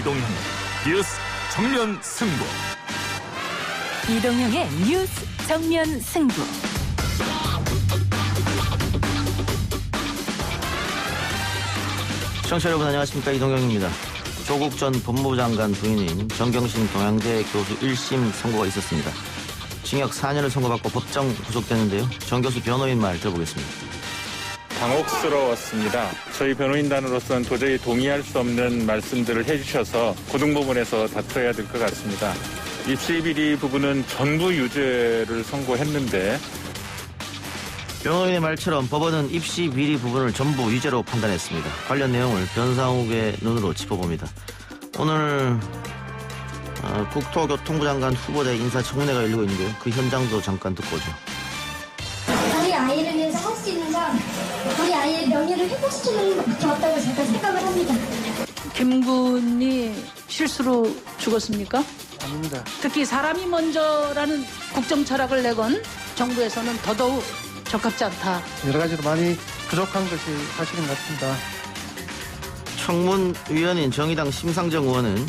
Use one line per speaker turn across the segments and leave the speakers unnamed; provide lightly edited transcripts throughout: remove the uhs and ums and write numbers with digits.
이동형 뉴스 정면 승부.
이동형의 뉴스 정면 승부.
시청자 여러분 안녕하십니까, 이동형입니다. 조국 전 법무부 장관 부인인 정경심 동양대 교수 1심 선고가 있었습니다. 징역 4년을 선고받고 법정 구속됐는데요. 정 교수 변호인 말 들어보겠습니다.
당혹스러웠습니다. 저희 변호인단으로서는 도저히 동의할 수 없는 말씀들을 해주셔서 고등법원에서 다퉈야 될 것 같습니다. 입시 비리 부분은 전부 유죄를 선고했는데,
변호인의 말처럼 법원은 입시 비리 부분을 전부 유죄로 판단했습니다. 관련 내용을 변상욱의 눈으로 짚어봅니다. 오늘 국토교통부 장관 후보자 인사청문회가 열리고 있는데요. 그 현장도 잠깐 듣고 오죠.
우리 아이를 위해서 할 수 있는 건 우리 아이의 명예를 회복시키는 것밖에 없다고 제가 생각을 합니다.
김군이 실수로 죽었습니까?
아닙니다.
특히 사람이 먼저라는 국정 철학을 내건 정부에서는 더더욱 적합지 않다.
여러 가지로 많이 부족한 것이 사실인 것 같습니다.
청문위원인 정의당 심상정 의원은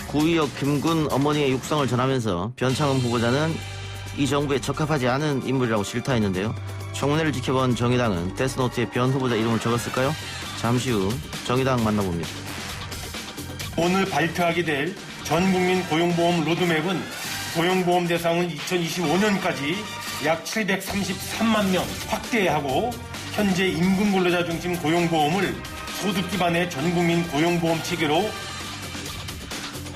구의역 김군 어머니의 육성을 전하면서 변창흠 후보자는 이 정부에 적합하지 않은 인물이라고 질타했는데요. 청문회를 지켜본 정의당은 데스노트에 변 후보자 이름을 적었을까요? 잠시 후 정의당 만나봅니다.
오늘 발표하게 될 전국민 고용보험 로드맵은 고용보험 대상은 2025년까지 약 733만 명 확대하고 현재 임금근로자 중심 고용보험을 소득 기반의 전국민 고용보험 체계로.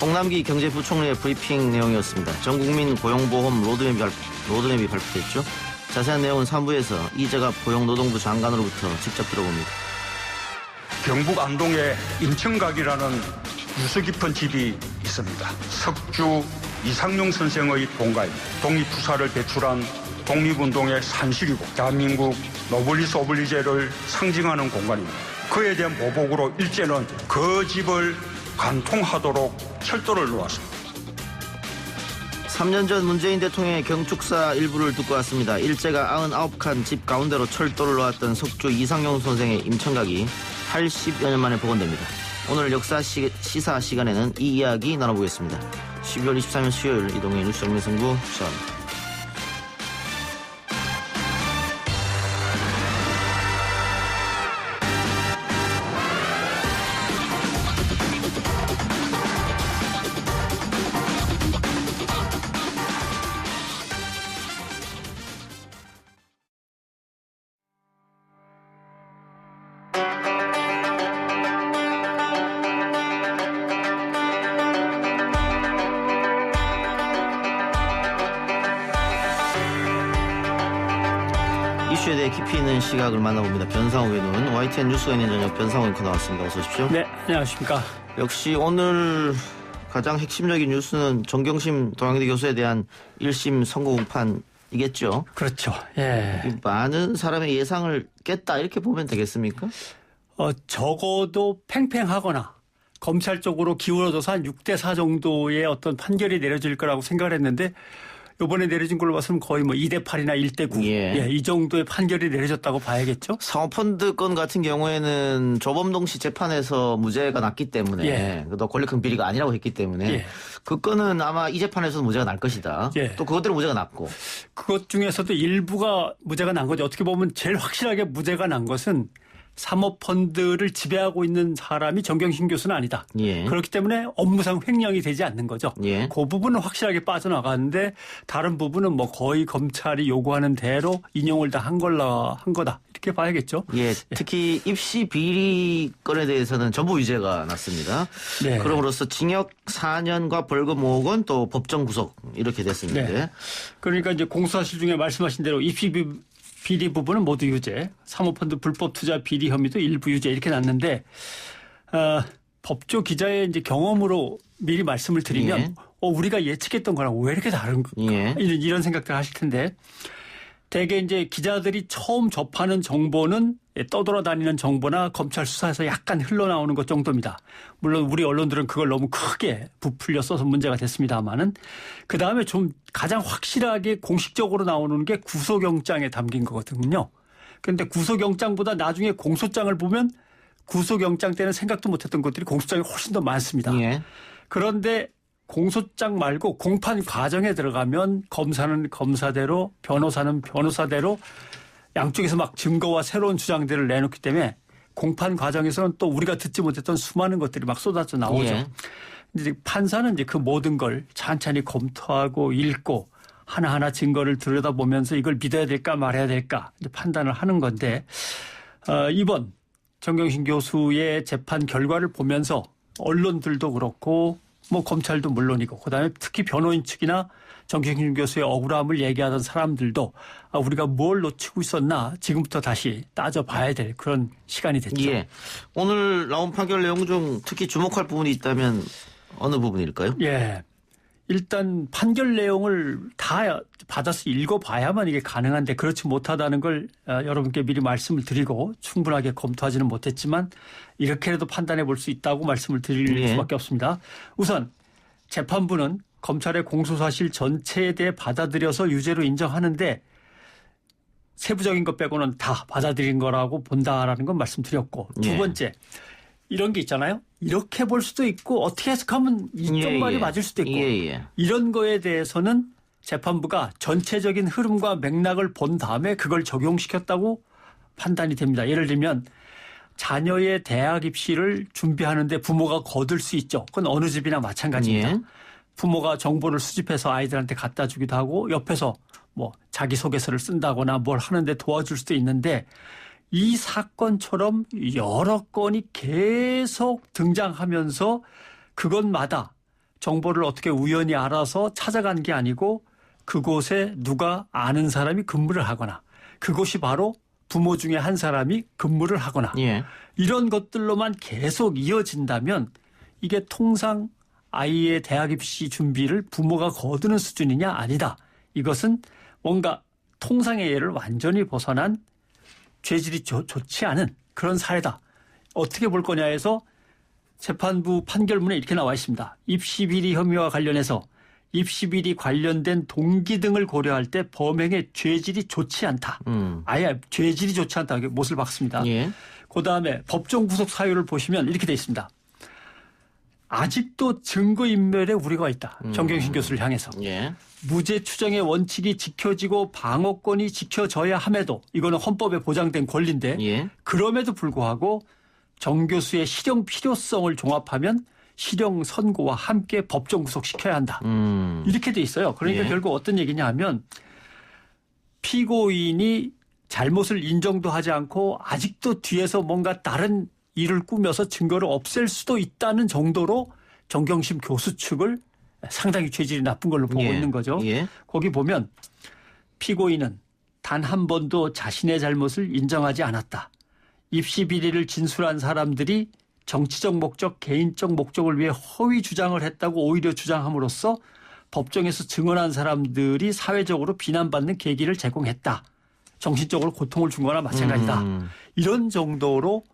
홍남기 경제부총리의 브리핑 내용이었습니다. 전국민 고용보험 로드맵이 발표됐죠. 자세한 내용은 3부에서 이재갑 고용노동부 장관으로부터 직접 들어봅니다.
경북 안동에 임청각이라는 유서 깊은 집이 있습니다. 석주 이상용 선생의 본가입니다. 독립투사를 배출한 독립운동의 산실이고 대한민국 노블리스 오블리제를 상징하는 공간입니다. 그에 대한 보복으로 일제는 그 집을 관통하도록 철도를 놓았습니다.
3년 전 문재인 대통령의 경축사 일부를 듣고 왔습니다. 일제가 99칸 집 가운데로 철도를 놓았던 석주 이상용 선생의 임청각이 80여 년 만에 복원됩니다. 오늘 역사 시사 시간에는 이 이야기 나눠보겠습니다. 12월 23일 수요일 이동의 뉴스 정면 승부 시작합니다. 이슈에 대해 깊이 있는 시각을 만나봅니다. 변상욱의 눈, YTN 뉴스가 있는 저녁 변상욱 앵커 나왔습니다. 어서 오십시오.
네, 안녕하십니까.
역시 오늘 가장 핵심적인 뉴스는 정경심 동양대 교수에 대한 1심 선고 공판이겠죠.
그렇죠. 예.
많은 사람의 예상을 깼다 이렇게 보면 되겠습니까?
적어도 팽팽하거나 검찰 쪽으로 기울어져서 한 6대4 정도의 어떤 판결이 내려질 거라고 생각을 했는데 이번에 내려진 걸로 봐서는 거의 뭐 2대8이나 1대9 예, 이 정도의 판결이 내려졌다고 봐야겠죠.
사모펀드 건 같은 경우에는 조범동 씨 재판에서 무죄가 났기 때문에 또 권력형 비리가 아니라고 했기 때문에 그 건은 아마 이 재판에서도 무죄가 날 것이다. 또 그것대로 무죄가 났고.
그것 중에서도 일부가 무죄가 난 거죠. 어떻게 보면 제일 확실하게 무죄가 난 것은 사모펀드를 지배하고 있는 사람이 정경심 교수는 아니다. 그렇기 때문에 업무상 횡령이 되지 않는 거죠. 그 부분은 확실하게 빠져나가는데 다른 부분은 뭐 거의 검찰이 요구하는 대로 인용을 다 한 거다. 이렇게 봐야겠죠.
특히 입시 비리 건에 대해서는 전부 유죄가 났습니다. 그럼으로써 징역 4년과 벌금 5억 원 또 법정 구속 이렇게 됐습니다.
그러니까 이제 공수사실 중에 말씀하신 대로 입시 비리 부분은 모두 유죄, 사모펀드 불법 투자 비리 혐의도 일부 유죄 이렇게 났는데 법조 기자의 이제 경험으로 미리 말씀을 드리면 우리가 예측했던 거랑 왜 이렇게 다른 이런 생각들 하실 텐데 대개 이제 기자들이 처음 접하는 정보는 떠돌아다니는 정보나 검찰 수사에서 약간 흘러나오는 것 정도입니다. 물론 우리 언론들은 그걸 너무 크게 부풀려 써서 문제가 됐습니다만은 그다음에 좀 가장 확실하게 공식적으로 나오는 게 구속영장에 담긴 거거든요. 그런데 구속영장보다 나중에 공소장을 보면 구속영장 때는 생각도 못했던 것들이 공소장이 훨씬 더 많습니다.
예.
그런데 공소장 말고 공판 과정에 들어가면 검사는 검사대로 변호사는 변호사대로 양쪽에서 막 증거와 새로운 주장들을 내놓기 때문에 공판 과정에서는 또 우리가 듣지 못했던 수많은 것들이 막 쏟아져 나오죠.
예.
이제 판사는 이제 그 모든 걸 찬찬히 검토하고 읽고 하나하나 증거를 들여다보면서 이걸 믿어야 될까 말아야 될까 이제 판단을 하는 건데 이번 정경심 교수의 재판 결과를 보면서 언론들도 그렇고 뭐 검찰도 물론이고 그다음에 특히 변호인 측이나 정경심 교수의 억울함을 얘기하던 사람들도 우리가 뭘 놓치고 있었나 지금부터 다시 따져봐야 될 그런 시간이 됐죠.
예. 오늘 나온 판결 내용 중 특히 주목할 부분이 있다면 어느 부분일까요?
예. 일단 판결 내용을 다 받아서 읽어봐야만 이게 가능한데 그렇지 못하다는 걸 여러분께 미리 말씀을 드리고 충분하게 검토하지는 못했지만 이렇게라도 판단해 볼 수 있다고 말씀을 드릴
예.
수밖에 없습니다. 우선 재판부는 검찰의 공소사실 전체에 대해 받아들여서 유죄로 인정하는데 세부적인 것 빼고는 다 받아들인 거라고 본다라는 건 말씀드렸고 두
예.
번째 이런 게 있잖아요. 이렇게 볼 수도 있고 어떻게 해석하면 이쪽
예,
말이
예.
맞을 수도 있고
예.
이런 거에 대해서는 재판부가 전체적인 흐름과 맥락을 본 다음에 그걸 적용시켰다고 판단이 됩니다. 예를 들면 자녀의 대학 입시를 준비하는데 부모가 거들 수 있죠. 그건 어느 집이나 마찬가지입니다.
예.
부모가 정보를 수집해서 아이들한테 갖다 주기도 하고 옆에서 뭐 자기소개서를 쓴다거나 뭘 하는데 도와줄 수도 있는데 이 사건처럼 여러 건이 계속 등장하면서 그것마다 정보를 어떻게 우연히 알아서 찾아간 게 아니고 그곳에 누가 아는 사람이 근무를 하거나 그곳이 바로 부모 중에 한 사람이 근무를 하거나
예.
이런 것들로만 계속 이어진다면 이게 통상 아이의 대학 입시 준비를 부모가 거두는 수준이냐 아니다. 이것은 뭔가 통상의 예를 완전히 벗어난 죄질이 좋지 않은 그런 사례다. 어떻게 볼 거냐 해서 재판부 판결문에 이렇게 나와 있습니다. 입시비리 혐의와 관련해서 입시비리 관련된 동기 등을 고려할 때 범행의 죄질이 좋지 않다. 아예 죄질이 좋지 않다. 못을 박습니다.
예.
그다음에 법정 구속 사유를 보시면 이렇게 돼 있습니다. 아직도 증거인멸에 우려가 있다. 정경심 교수를 향해서.
예.
무죄 추정의 원칙이 지켜지고 방어권이 지켜져야 함에도 이거는 헌법에 보장된 권리인데
예.
그럼에도 불구하고 정 교수의 실형 필요성을 종합하면 실형 선고와 함께 법정 구속시켜야 한다. 이렇게 돼 있어요. 그러니까
예.
결국 어떤 얘기냐 하면 피고인이 잘못을 인정도 하지 않고 아직도 뒤에서 뭔가 다른 일을 꾸며서 증거를 없앨 수도 있다는 정도로 정경심 교수 측을 상당히 죄질이 나쁜 걸로 보고
예.
있는 거죠.
예.
거기 보면 피고인은 단 한 번도 자신의 잘못을 인정하지 않았다. 입시 비리를 진술한 사람들이 정치적 목적, 개인적 목적을 위해 허위 주장을 했다고 오히려 주장함으로써 법정에서 증언한 사람들이 사회적으로 비난받는 계기를 제공했다. 정신적으로 고통을 준 거나 마찬가지다. 이런 정도로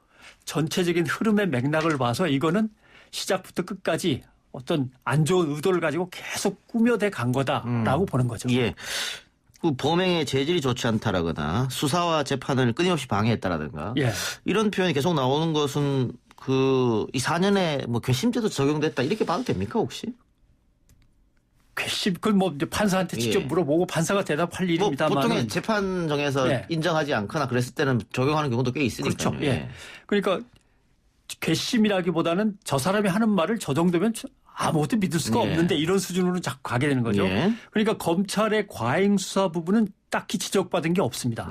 전체적인 흐름의 맥락을 봐서 이거는 시작부터 끝까지 어떤 안 좋은 의도를 가지고 계속 꾸며대 간 거다라고 보는 거죠.
예. 그 범행의 재질이 좋지 않다라거나 수사와 재판을 끊임없이 방해했다라든가
예.
이런 표현이 계속 나오는 것은 이 4년에 뭐 괘씸죄도 적용됐다 이렇게 봐도 됩니까 혹시?
괘씸 그건 뭐 이제 판사한테 직접
예.
물어보고 판사가 대답할
뭐
일입니다만
보통의 재판정에서
예.
인정하지 않거나 그랬을 때는 적용하는 경우도 꽤 있으니까요.
그렇죠. 예. 그러니까 괘씸이라기보다는 저 사람이 하는 말을 저 정도면 아무것도 믿을 수가
예.
없는데 이런 수준으로 자꾸 가게 되는 거죠.
예.
그러니까 검찰의 과잉 수사 부분은 딱히 지적받은 게 없습니다.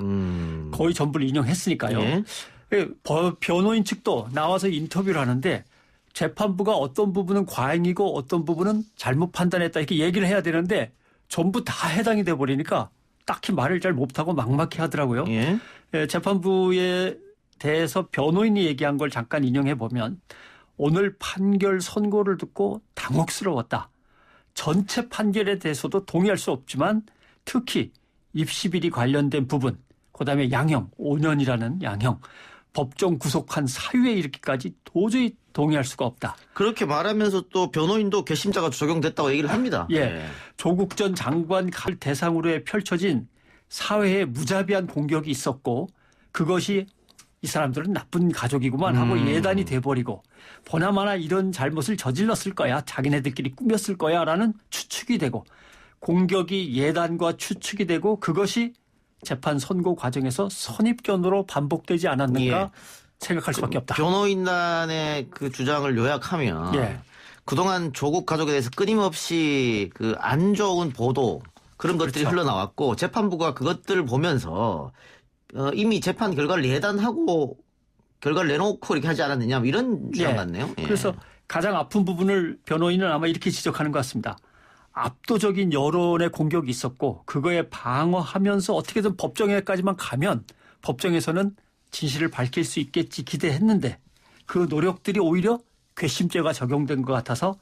거의 전부를 인용했으니까요.
예.
변호인 측도 나와서 인터뷰를 하는데 재판부가 어떤 부분은 과잉이고 어떤 부분은 잘못 판단했다 이렇게 얘기를 해야 되는데 전부 다 해당이 돼 버리니까 딱히 말을 잘 못하고 막막해 하더라고요.
예.
재판부에 대해서 변호인이 얘기한 걸 잠깐 인용해 보면 오늘 판결 선고를 듣고 당혹스러웠다. 전체 판결에 대해서도 동의할 수 없지만 특히 입시비리 관련된 부분, 그다음에 양형, 5년이라는 양형, 법정 구속한 사유에 이르기까지 도저히 동의할 수가 없다.
그렇게 말하면서 또 변호인도 괘씸죄가 적용됐다고 얘기를 합니다.
예. 조국 전 장관 갈 대상으로 펼쳐진 사회에 무자비한 공격이 있었고 그것이 이 사람들은 나쁜 가족이구만 하고 예단이 돼버리고 보나마나 이런 잘못을 저질렀을 거야. 자기네들끼리 꾸몄을 거야라는 추측이 되고 공격이 예단과 추측이 되고 그것이 재판 선고 과정에서 선입견으로 반복되지 않았는가 생각할 수밖에 없다.
변호인단의 그 주장을 요약하면 그동안 조국 가족에 대해서 끊임없이 그 안 좋은 보도 그런 것들이 흘러나왔고 재판부가 그것들을 보면서 이미 재판 결과를 예단하고 결과를 내놓고 이렇게 하지 않았느냐 뭐 이런 주장 같네요.
그래서 가장 아픈 부분을 변호인은 아마 이렇게 지적하는 것 같습니다. 압도적인 여론의 공격이 있었고 그거에 방어하면서 어떻게든 법정에까지만 가면 법정에서는 진실을 밝힐 수 있겠지 기대했는데 그 노력들이 오히려 괘씸죄가 적용된 것 같아서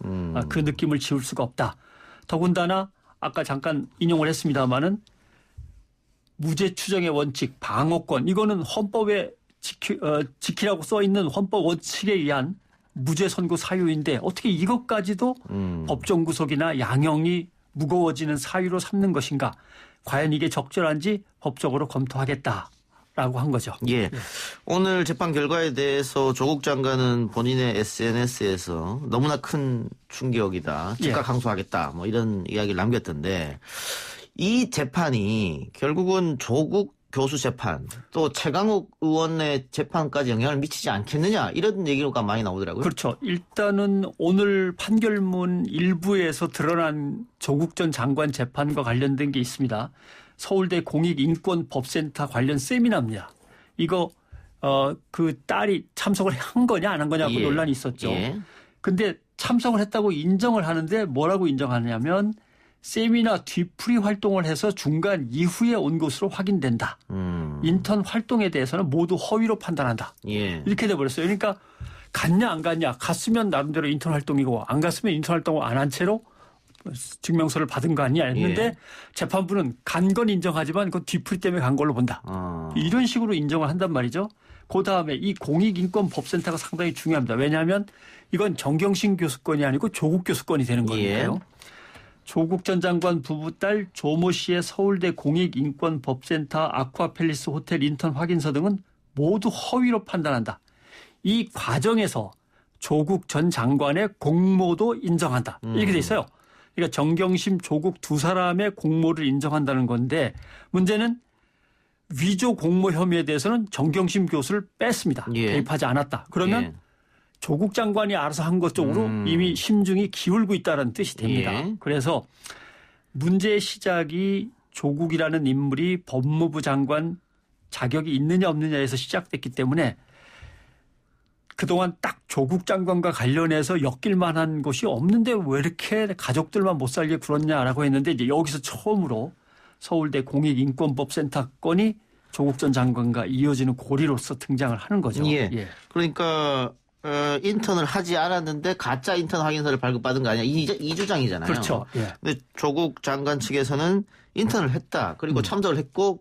그 느낌을 지울 수가 없다. 더군다나 아까 잠깐 인용을 했습니다마는 무죄 추정의 원칙, 방어권 이거는 헌법에 지키라고 써 있는 헌법 원칙에 의한 무죄 선고 사유인데 어떻게 이것까지도 법정 구속이나 양형이 무거워지는 사유로 삼는 것인가? 과연 이게 적절한지 법적으로 검토하겠다라고 한 거죠.
예. 오늘 재판 결과에 대해서 조국 장관은 본인의 SNS에서 너무나 큰 충격이다. 즉각 항소하겠다. 뭐 이런 이야기를 남겼던데 이 재판이 결국은 조국 교수 재판 또 최강욱 의원의 재판까지 영향을 미치지 않겠느냐 이런 얘기가 많이 나오더라고요.
그렇죠. 일단은 오늘 판결문 일부에서 드러난 조국 전 장관 재판과 관련된 게 있습니다. 서울대 공익인권법센터 관련 세미나입니다. 이거 그 딸이 참석을 한 거냐 안 한 거냐고 논란이 있었죠. 근데 참석을 했다고 인정을 하는데 뭐라고 인정하냐면 세미나 뒤풀이 활동을 해서 중간 이후에 온 것으로 확인된다. 인턴 활동에 대해서는 모두 허위로 판단한다. 이렇게 돼버렸어요. 그러니까 갔냐 안 갔냐. 갔으면 나름대로 인턴 활동이고 안 갔으면 인턴 활동을 안 한 채로 증명서를 받은 거 아니냐 했는데 재판부는 간 건 인정하지만 그건 뒤풀이 때문에 간 걸로 본다. 이런 식으로 인정을 한단 말이죠. 그다음에 이 공익인권법센터가 상당히 중요합니다. 왜냐하면 이건 정경심 교수건이 아니고 조국 교수건이 되는 거니까요. 조국 전 장관 부부 딸 조모 씨의 서울대 공익인권법센터 아쿠아팰리스 호텔 인턴 확인서 등은 모두 허위로 판단한다. 이 과정에서 조국 전 장관의 공모도 인정한다. 이렇게 돼 있어요. 그러니까 정경심, 조국 두 사람의 공모를 인정한다는 건데 문제는 위조 공모 혐의에 대해서는 정경심 교수를 뺐습니다. 개입하지 않았다. 그러면 조국 장관이 알아서 한 것 쪽으로 이미 심중이 기울고 있다는 뜻이 됩니다. 그래서 문제의 시작이 조국이라는 인물이 법무부 장관 자격이 있느냐 없느냐에서 시작됐기 때문에 그동안 딱 조국 장관과 관련해서 엮일 만한 것이 없는데 왜 이렇게 가족들만 못 살게 굴었냐라고 했는데 이제 여기서 처음으로 서울대 공익인권법센터 건이 조국 전 장관과 이어지는 고리로서 등장을 하는 거죠.
그러니까 인턴을 하지 않았는데 가짜 인턴 확인서를 발급받은 거 아니야? 이 주장이잖아요.
그렇죠.
근데 조국 장관 측에서는 인턴을 했다. 그리고 참석을 했고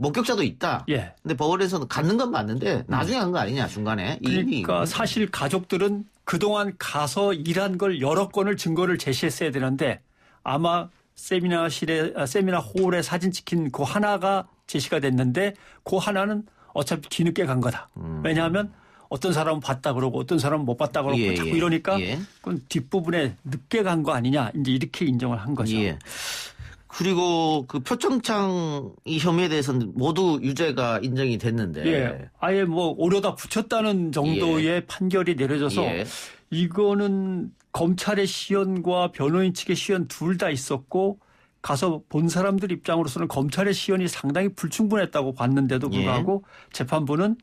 목격자도 있다. 근데 법원에서는 갖는 건 맞는데 나중에 한 거 아니냐 중간에.
그러니까 사실 가족들은 그동안 가서 일한 걸 여러 건을 증거를 제시했어야 되는데 아마 세미나 홀에 사진 찍힌 그 하나가 제시가 됐는데 그 하나는 어차피 뒤늦게 간 거다. 왜냐하면 어떤 사람은 봤다 그러고 어떤 사람은 못 봤다 그러고 자꾸 이러니까 그건 뒷부분에 늦게 간 거 아니냐 이제 이렇게 인정을 한 거죠.
그리고 그 표창장 이 혐의에 대해서는 모두 유죄가 인정이 됐는데
아예 뭐 오려다 붙였다는 정도의 판결이 내려져서 이거는 검찰의 시연과 변호인 측의 시연 둘 다 있었고 가서 본 사람들 입장으로서는 검찰의 시연이 상당히 불충분했다고 봤는데도 불구하고 재판부는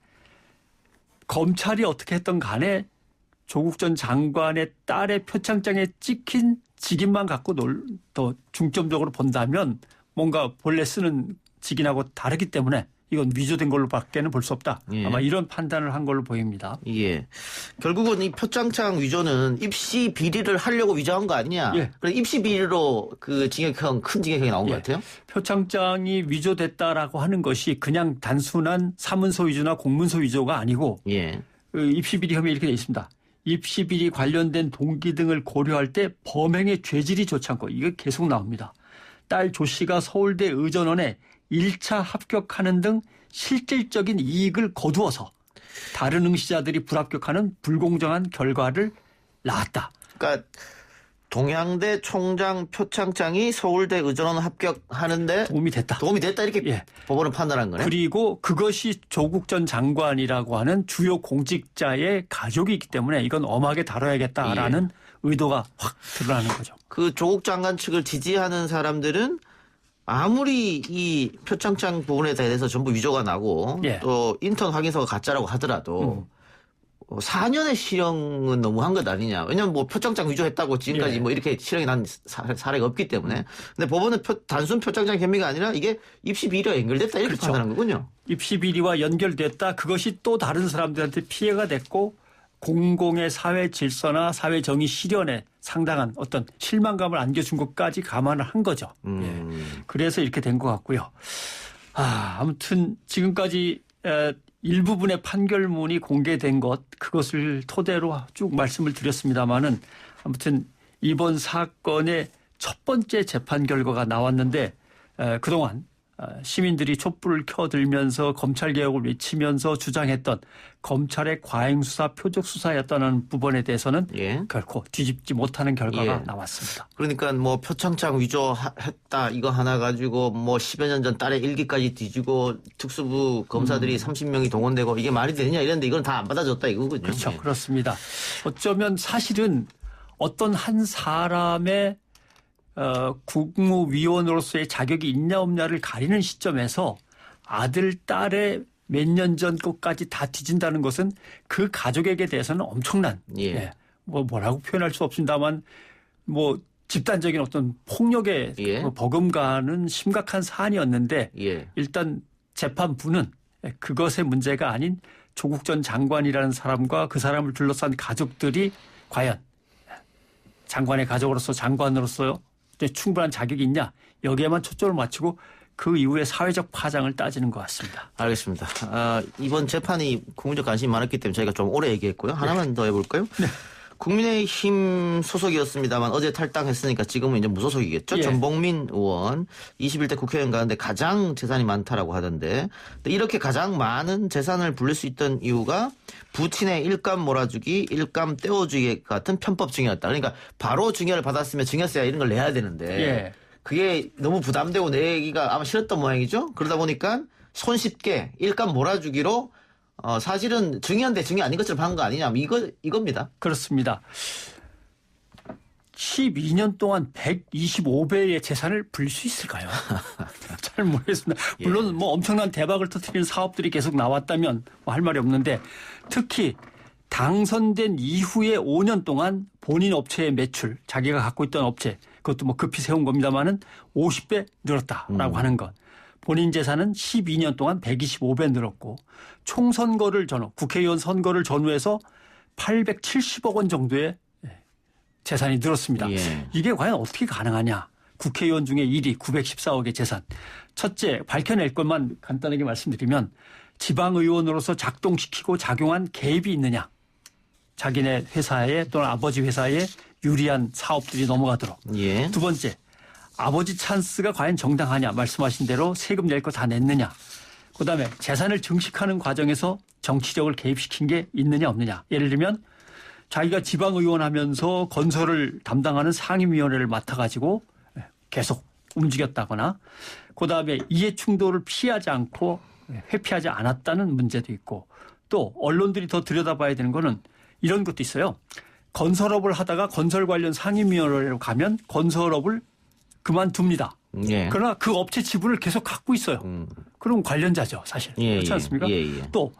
검찰이 어떻게 했던 간에 조국 전 장관의 딸의 표창장에 찍힌 직인만 갖고 더 중점적으로 본다면 뭔가 본래 쓰는 직인하고 다르기 때문에 이건 위조된 걸로 밖에는 볼 수 없다. 아마 이런 판단을 한 걸로 보입니다.
결국은 이 표창장 위조는 입시 비리를 하려고 위조한 거 아니냐. 그래서 입시 비리로 그 징역형 큰 징역형이 나온 것 같아요.
표창장이 위조됐다라고 하는 것이 그냥 단순한 사문서 위조나 공문서 위조가 아니고 그 입시 비리 혐의 이렇게 돼 있습니다. 입시 비리 관련된 동기 등을 고려할 때 범행의 죄질이 좋지 않고 이게 계속 나옵니다. 딸 조 씨가 서울대 의전원에 1차 합격하는 등 실질적인 이익을 거두어서 다른 응시자들이 불합격하는 불공정한 결과를 낳았다.
그러니까 동양대 총장 표창장이 서울대 의전원 합격하는데
도움이 됐다.
이렇게
예.
법원은 판단한 거네.
그리고 그것이 조국 전 장관이라고 하는 주요 공직자의 가족이기 때문에 이건 엄하게 다뤄야겠다라는 의도가 확 드러나는 거죠.
그 조국 장관 측을 지지하는 사람들은 아무리 이 표창장 부분에 대해서 전부 위조가 나고
예.
또 인턴 확인서가 가짜라고 하더라도 4년의 실형은 너무한 것 아니냐. 왜냐하면 뭐 표창장 위조했다고 지금까지
예.
뭐 이렇게 실형이 난 사례가 없기 때문에. 근데 법원은 단순 표창장 혐의가 아니라 이게 입시 비리와 연결됐다 이렇게
그렇죠.
판단한 거군요.
입시 비리와 연결됐다. 그것이 또 다른 사람들한테 피해가 됐고 공공의 사회 질서나 사회 정의 실현에 상당한 어떤 실망감을 안겨준 것까지 감안을 한 거죠. 예. 그래서 이렇게 된 것 같고요. 아무튼 지금까지 일부분의 판결문이 공개된 것 그것을 토대로 쭉 말씀을 드렸습니다마는 아무튼 이번 사건의 첫 번째 재판 결과가 나왔는데 그동안 시민들이 촛불을 켜들면서 검찰개혁을 외치면서 주장했던 검찰의 과잉수사 표적수사였다는 부분에 대해서는
예.
결코 뒤집지 못하는 결과가
예.
나왔습니다.
그러니까 뭐 표창장 위조했다 이거 하나 가지고 뭐 10여 년 전 딸의 일기까지 뒤지고 특수부 검사들이 30명이 동원되고 이게 말이 되느냐 이랬는데 이건 다 안 받아줬다 이거군요.
그렇죠.
예.
그렇습니다. 어쩌면 사실은 어떤 한 사람의 국무위원으로서의 자격이 있냐 없냐를 가리는 시점에서 아들, 딸의 몇 년 전 것까지 다 뒤진다는 것은 그 가족에게 대해서는 엄청난
예.
뭐라고 표현할 수 없습니다만 뭐 집단적인 어떤 폭력에
예.
버금가는 심각한 사안이었는데
예.
일단 재판부는 그것의 문제가 아닌 조국 전 장관이라는 사람과 그 사람을 둘러싼 가족들이 과연 장관의 가족으로서 장관으로서 충분한 자격이 있냐 여기에만 초점을 맞추고 그 이후에 사회적 파장을 따지는 것 같습니다.
알겠습니다. 이번 재판이 국민적 관심이 많았기 때문에 저희가 좀 오래 얘기했고요. 하나만 더 해볼까요?
네.
국민의힘 소속이었습니다만 어제 탈당했으니까 지금은 이제 무소속이겠죠.
예.
전복민 의원 21대 국회의원 가운데 가장 재산이 많다라고 하던데 이렇게 가장 많은 재산을 불릴 수 있던 이유가 부친의 일감 몰아주기, 일감 떼어주기 같은 편법 증여였다. 그러니까 바로 증여를 받았으면 증여세야 이런 걸 내야 되는데
예.
그게 너무 부담되고 내기가 아마 싫었던 모양이죠. 그러다 보니까 손쉽게 일감 몰아주기로 사실은 증여인데 증여 아닌 것처럼 한 거 아니냐. 이겁니다.
그렇습니다. 12년 동안 125배의 재산을 불릴 수 있을까요? 잘 모르겠습니다. 물론 뭐 엄청난 대박을 터뜨리는 사업들이 계속 나왔다면 뭐 할 말이 없는데 특히 당선된 이후에 5년 동안 본인 업체의 매출, 자기가 갖고 있던 업체, 그것도 뭐 급히 세운 겁니다만은 50배 늘었다라고 하는 것. 본인 재산은 12년 동안 125배 늘었고 총선거를 전후, 국회의원 선거를 전후해서 870억 원 정도의 재산이 늘었습니다.
예.
이게 과연 어떻게 가능하냐. 국회의원 중에 1위 914억의 재산. 첫째, 밝혀낼 것만 간단하게 말씀드리면 지방의원으로서 작동시키고 작용한 개입이 있느냐. 자기네 회사에 또는 아버지 회사에 유리한 사업들이 넘어가도록.
예.
두 번째, 아버지 찬스가 과연 정당하냐. 말씀하신 대로 세금 낼 거 다 냈느냐. 그다음에 재산을 증식하는 과정에서 정치력을 개입시킨 게 있느냐 없느냐. 예를 들면 자기가 지방의원 하면서 건설을 담당하는 상임위원회를 맡아가지고 계속 움직였다거나 그다음에 이해충돌을 피하지 않고 회피하지 않았다는 문제도 있고 또 언론들이 더 들여다봐야 되는 거는 이런 것도 있어요. 건설업을 하다가 건설 관련 상임위원회로 가면 건설업을 그만둡니다.
예.
그러나 그 업체 지분을 계속 갖고 있어요. 그럼 관련자죠, 사실. 그렇지 않습니까? 또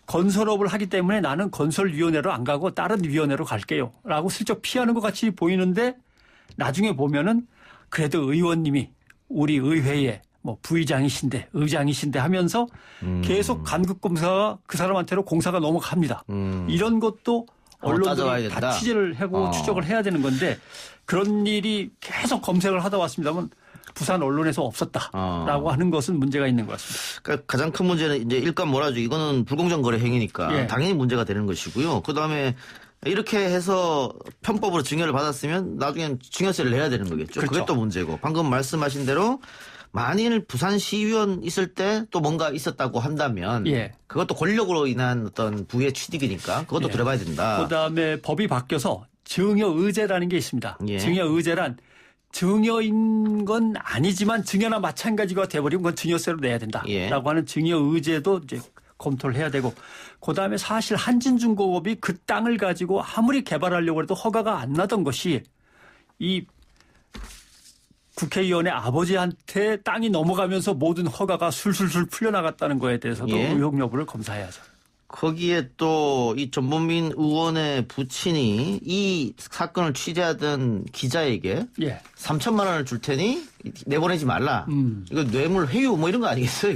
건설업을 하기 때문에 나는 건설위원회로 안 가고 다른 위원회로 갈게요. 라고 슬쩍 피하는 것 같이 보이는데 나중에 보면은 그래도 의원님이 우리 의회에 뭐 부의장이신데 의장이신데 하면서 계속 간급검사가 그 사람한테로 공사가 넘어갑니다. 이런 것도 언론들이 다 취재를 하고 추적을 해야 되는 건데 그런 일이 계속 검색을 하다 왔습니다만 부산 언론에서 없었다라고 하는 것은 문제가 있는 것 같습니다.
그러니까 가장 큰 문제는 이제 일감 몰아주기 이거는 불공정 거래 행위니까 당연히 문제가 되는 것이고요. 그다음에 이렇게 해서 편법으로 증여를 받았으면 나중엔 증여세를 내야 되는 거겠죠.
그렇죠.
그게 또 문제고 방금 말씀하신 대로 만일 부산시의원 있을 때 또 뭔가 있었다고 한다면
예.
그것도 권력으로 인한 어떤 부의 취득이니까 그것도
예.
들어봐야 된다.
그다음에 법이 바뀌어서 증여의제라는 게 있습니다.
예.
증여의제란 증여인 건 아니지만 증여나 마찬가지가 돼버리면 그건 증여세로 내야 된다라고
예.
하는 증여의제도 이제 검토를 해야 되고 그다음에 사실 한진중공업이 그 땅을 가지고 아무리 개발하려고 해도 허가가 안 나던 것이 이 국회의원의 아버지한테 땅이 넘어가면서 모든 허가가 술술술 풀려나갔다는 거에 대해서도
예.
의혹 여부를 검사해야죠.
거기에 또 이 전범민 의원의 부친이 이 사건을 취재하던 기자에게
예.
3천만 원을 줄 테니 내보내지 말라. 이거 뇌물 회유 뭐 이런 거 아니겠어요?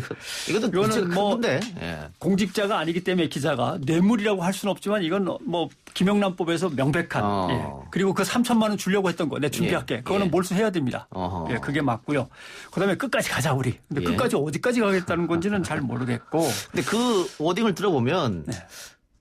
이것도
이거는
큰
뭐
건데. 예.
공직자가 아니기 때문에 기자가 뇌물이라고 할 수는 없지만 이건 뭐 김영란법에서 명백한. 예. 그리고 그 3천만 원 주려고 했던 거. 내 준비할게.
예.
그거는
예.
몰수해야 됩니다. 예, 그게 맞고요. 그다음에 끝까지 가자 우리. 근데
예.
끝까지 어디까지 가겠다는 건지는 잘 모르겠고.
근데 그 워딩을 들어보면
네.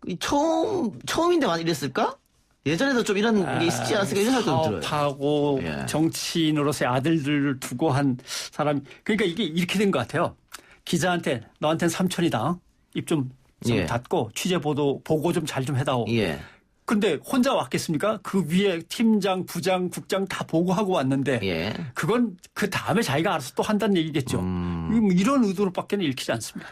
이 처음인데만 이랬을까? 예전에도 좀 이런 게 있지 않았을까 이런 생각이 좀 들어요.
사업하고
예.
정치인으로서의 아들들을 두고 한 사람이 그러니까 이게 이렇게 된 것 같아요. 기자한테 너한테는 3천이다. 입 좀
예.
닫고 취재 보고 좀 잘 좀 해다오.
예.
근데 혼자 왔겠습니까? 그 위에 팀장, 부장, 국장 다 보고하고 왔는데
예.
그건 그 다음에 자기가 알아서 또 한다는 얘기겠죠. 이런 의도로밖에는 읽히지 않습니다.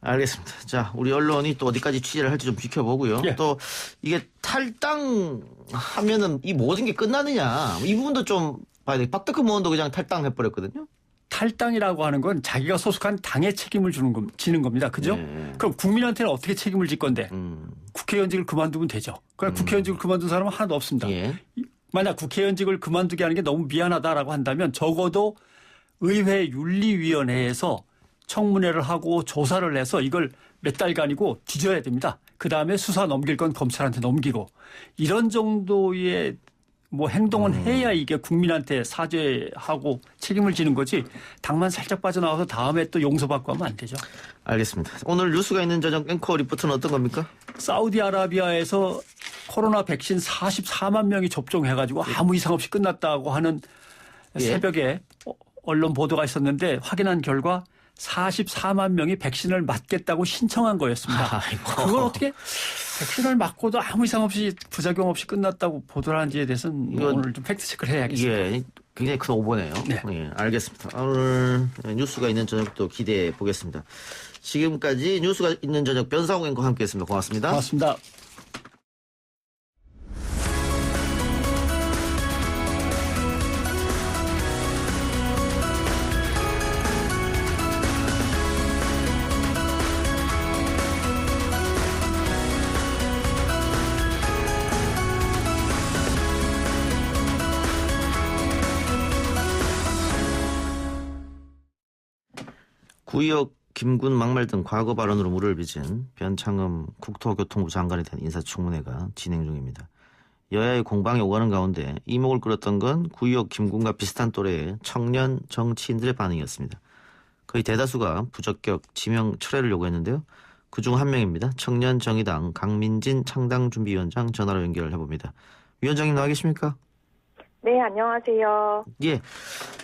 알겠습니다. 자, 우리 언론이 또 어디까지 취재를 할지 좀 지켜보고요.
예.
또 이게 탈당하면은 이 모든 게 끝나느냐 이 부분도 좀 봐야 돼. 박덕흠 의원도 그냥 탈당해버렸거든요.
탈당이라고 하는 건 자기가 소속한 당에 책임을 지는 겁니다. 그죠?
예.
그럼 국민한테는 어떻게 책임을 질 건데 국회의원직을 그만두면 되죠. 그럼 국회의원직을 그만둔 사람은 하나도 없습니다.
예.
만약 국회의원직을 그만두게 하는 게 너무 미안하다라고 한다면 적어도 의회 윤리위원회에서 청문회를 하고 조사를 해서 이걸 몇 달간이고 뒤져야 됩니다. 그다음에 수사 넘길 건 검찰한테 넘기고 이런 정도의 뭐 행동은 해야 이게 국민한테 사죄하고 책임을 지는 거지 당만 살짝 빠져나와서 다음에 또 용서받고 하면 안 되죠.
알겠습니다. 오늘 뉴스가 있는 저녁 앵커 리포트는 어떤 겁니까?
사우디아라비아에서 코로나 백신 44만 명이 접종해가지고 아무 이상 없이 끝났다고 하는
예.
새벽에 언론 보도가 있었는데 확인한 결과 44만 명이 백신을 맞겠다고 신청한 거였습니다.
아이고.
그걸 어떻게 백신을 맞고도 아무 이상 없이 부작용 없이 끝났다고 보도를 하는지에 대해서는
이건
오늘 좀 팩트 체크를 해야겠습니다.
예, 굉장히 큰 오보네요.
네.
예, 알겠습니다. 오늘 뉴스가 있는 저녁도 기대해 보겠습니다. 지금까지 뉴스가 있는 저녁 변상욱 앵커와 함께했습니다. 고맙습니다.
고맙습니다.
구의역 김군 막말 등 과거 발언으로 물을 빚은 변창흠 국토교통부 장관에 대한 인사청문회가 진행 중입니다. 여야의 공방이 오가는 가운데 이목을 끌었던 건 구의역 김군과 비슷한 또래의 청년 정치인들의 반응이었습니다. 거의 대다수가 부적격 지명 철회를 요구했는데요. 그중 한 명입니다. 청년정의당 강민진 창당준비위원장 전화로 연결을 해봅니다. 위원장님 나와 계십니까?
네, 안녕하세요.
예.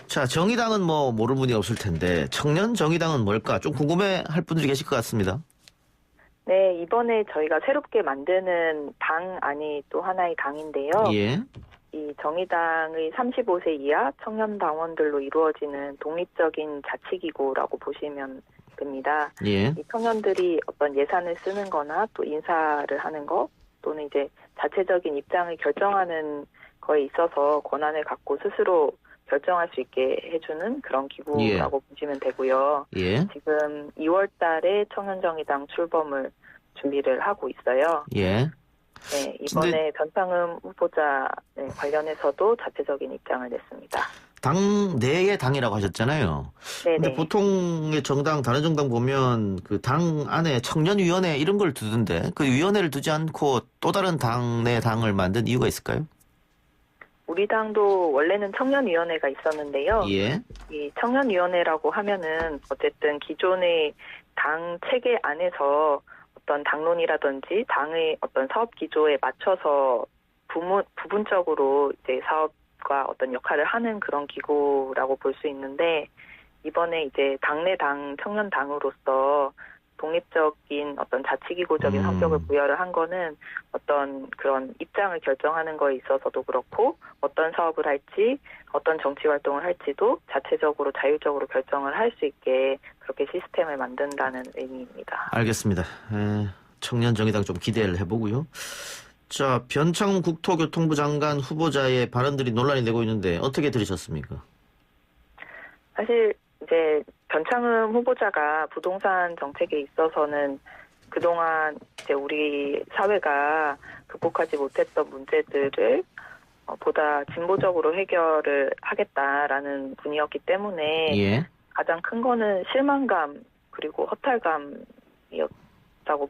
자, 정의당은 뭐 모르는 분이 없을 텐데 청년 정의당은 뭘까? 좀 궁금해할 분들이 계실 것 같습니다.
네, 이번에 저희가 새롭게 만드는 당 안이 또 하나의 당인데요.
예.
이 정의당의 35세 이하 청년 당원들로 이루어지는 독립적인 자치기구라고 보시면 됩니다.
예.
이 청년들이 어떤 예산을 쓰는 거나 또 인사를 하는 거 또는 이제 자체적인 입장을 결정하는 거에 있어서 권한을 갖고 스스로 결정할 수 있게 해주는 그런 기구라고 보시면 되고요.
예.
지금 2월 달에 청년정의당 출범을 준비를 하고 있어요.
예.
네, 이번에 변창흠 후보자 관련해서도 자체적인 입장을 냈습니다.
당 내의 당이라고 하셨잖아요.
네네.
근데 보통의 정당, 다른 정당 보면 그 당 안에 청년위원회 이런 걸 두던데 그 위원회를 두지 않고 또 다른 당 내 당을 만든 이유가 있을까요?
우리 당도 원래는 청년위원회가 있었는데요.
예.
이 청년위원회라고 하면은 어쨌든 기존의 당 체계 안에서 어떤 당론이라든지 당의 어떤 사업 기조에 맞춰서 부분적으로 이제 사업과 어떤 역할을 하는 그런 기구라고 볼 수 있는데 이번에 이제 당내 당 청년당으로서 독립적인 어떤 자치기구적인 성격을 부여를 한 거는 어떤 그런 입장을 결정하는 거에 있어서도 그렇고 어떤 사업을 할지 어떤 정치 활동을 할지도 자체적으로 자율적으로 결정을 할 수 있게 그렇게 시스템을 만든다는 의미입니다.
알겠습니다. 청년정의당 좀 기대를 해보고요. 자, 변창흠 국토교통부 장관 후보자의 발언들이 논란이 되고 있는데 어떻게 들으셨습니까?
사실 이제 변창흠 후보자가 부동산 정책에 있어서는 그동안 이제 우리 사회가 극복하지 못했던 문제들을 보다 진보적으로 해결을 하겠다라는 분이었기 때문에
예.
가장 큰 거는 실망감 그리고 허탈감이었다고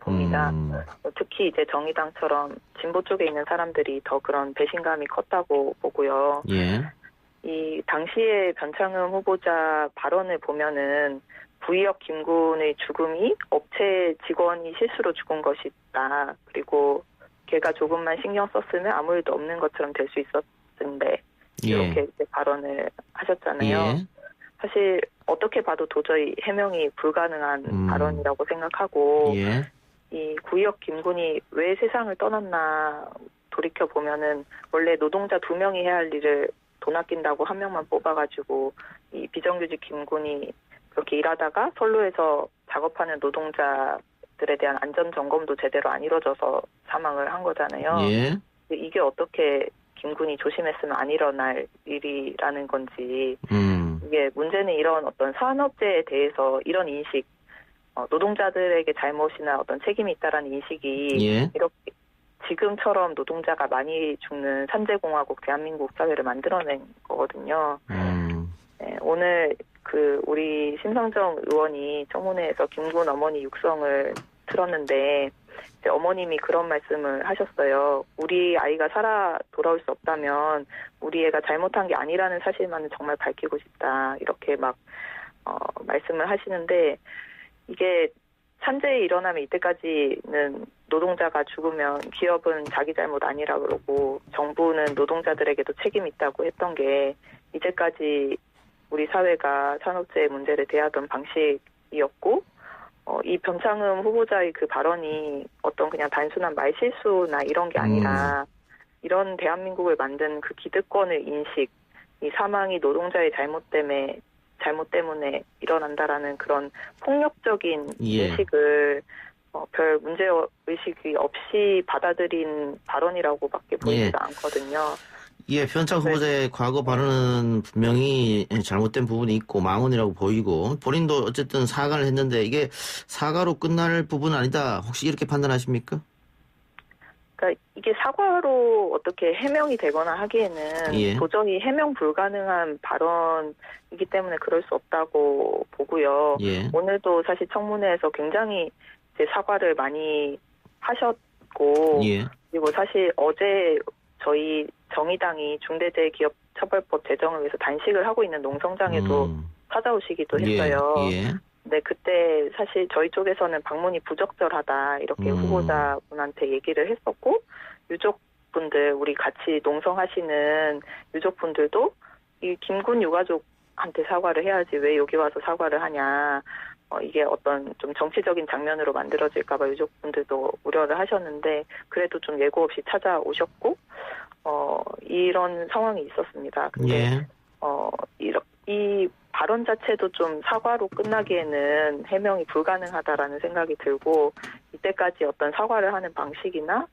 봅니다. 특히 이제 정의당처럼 진보 쪽에 있는 사람들이 더 그런 배신감이 컸다고 보고요.
예.
이 당시에 변창흠 후보자 발언을 보면은 부의역 김군의 죽음이 업체 직원이 실수로 죽은 것이다. 그리고 걔가 조금만 신경 썼으면 아무 일도 없는 것처럼 될 수 있었는데 이렇게 이제 발언을 하셨잖아요.
예.
사실 어떻게 봐도 도저히 해명이 불가능한 발언이라고 생각하고
예.
이 구의역 김군이 왜 세상을 떠났나 돌이켜 보면은 원래 노동자 2명이 해야 할 일을 돈 아낀다고 1명만 뽑아가지고 이 비정규직 김군이 그렇게 일하다가 선로에서 작업하는 노동자들에 대한 안전 점검도 제대로 안 이루어져서 사망을 한 거잖아요.
예.
이게 어떻게 김군이 조심했으면 안 일어날 일이라는 건지 이게 문제는 이런 어떤 산업재해에 대해서 이런 인식 노동자들에게 잘못이나 어떤 책임이 있다라는 인식이
예.
이렇게 지금처럼 노동자가 많이 죽는 산재공화국 대한민국 사회를 만들어낸 거거든요. 네, 오늘 우리 심상정 의원이 청문회에서 김군 어머니 육성을 틀었는데 이제 어머님이 그런 말씀을 하셨어요. 우리 아이가 살아 돌아올 수 없다면 우리 애가 잘못한 게 아니라는 사실만은 정말 밝히고 싶다. 이렇게 막 말씀을 하시는데 이게 산재에 일어나면 이때까지는 노동자가 죽으면 기업은 자기 잘못 아니라 그러고 정부는 노동자들에게도 책임이 있다고 했던 게 이제까지 우리 사회가 산업재해 문제를 대하던 방식이었고 이 변창흠 후보자의 그 발언이 어떤 그냥 단순한 말실수나 이런 게 아니라 이런 대한민국을 만든 그 기득권의 인식, 이 사망이 노동자의 잘못 때문에 일어난다라는 그런 폭력적인 인식을 별 문제의식이 없이 받아들인 발언이라고밖에 보이지가 않거든요.
예, 변창 후보자의 과거 발언은 분명히 잘못된 부분이 있고 망언이라고 보이고 본인도 어쨌든 사과를 했는데 이게 사과로 끝날 부분은 아니다. 혹시 이렇게 판단하십니까?
그러니까 이게 사과로 어떻게 해명이 되거나 하기에는
예.
도저히 해명 불가능한 발언이기 때문에 그럴 수 없다고 보고요.
예.
오늘도 사실 청문회에서 굉장히 이제 사과를 많이 하셨고
예.
그리고 사실 어제 저희 정의당이 중대재해기업처벌법 제정을 위해서 단식을 하고 있는 농성장에도 찾아오시기도 했어요.
예.
네, 그때 사실 저희 쪽에서는 방문이 부적절하다 이렇게 후보자분한테 얘기를 했었고 유족분들 우리 같이 농성하시는 유족분들도 이 김군 유가족한테 사과를 해야지 왜 여기 와서 사과를 하냐 이게 어떤 좀 정치적인 장면으로 만들어질까봐 유족분들도 우려를 하셨는데 그래도 좀 예고 없이 찾아오셨고 이런 상황이 있었습니다. 근데 이 발언 자체도 좀 사과로 끝나기에는 해명이 불가능하다라는 생각이 들고 이때까지 어떤 사과를 하는 방식이나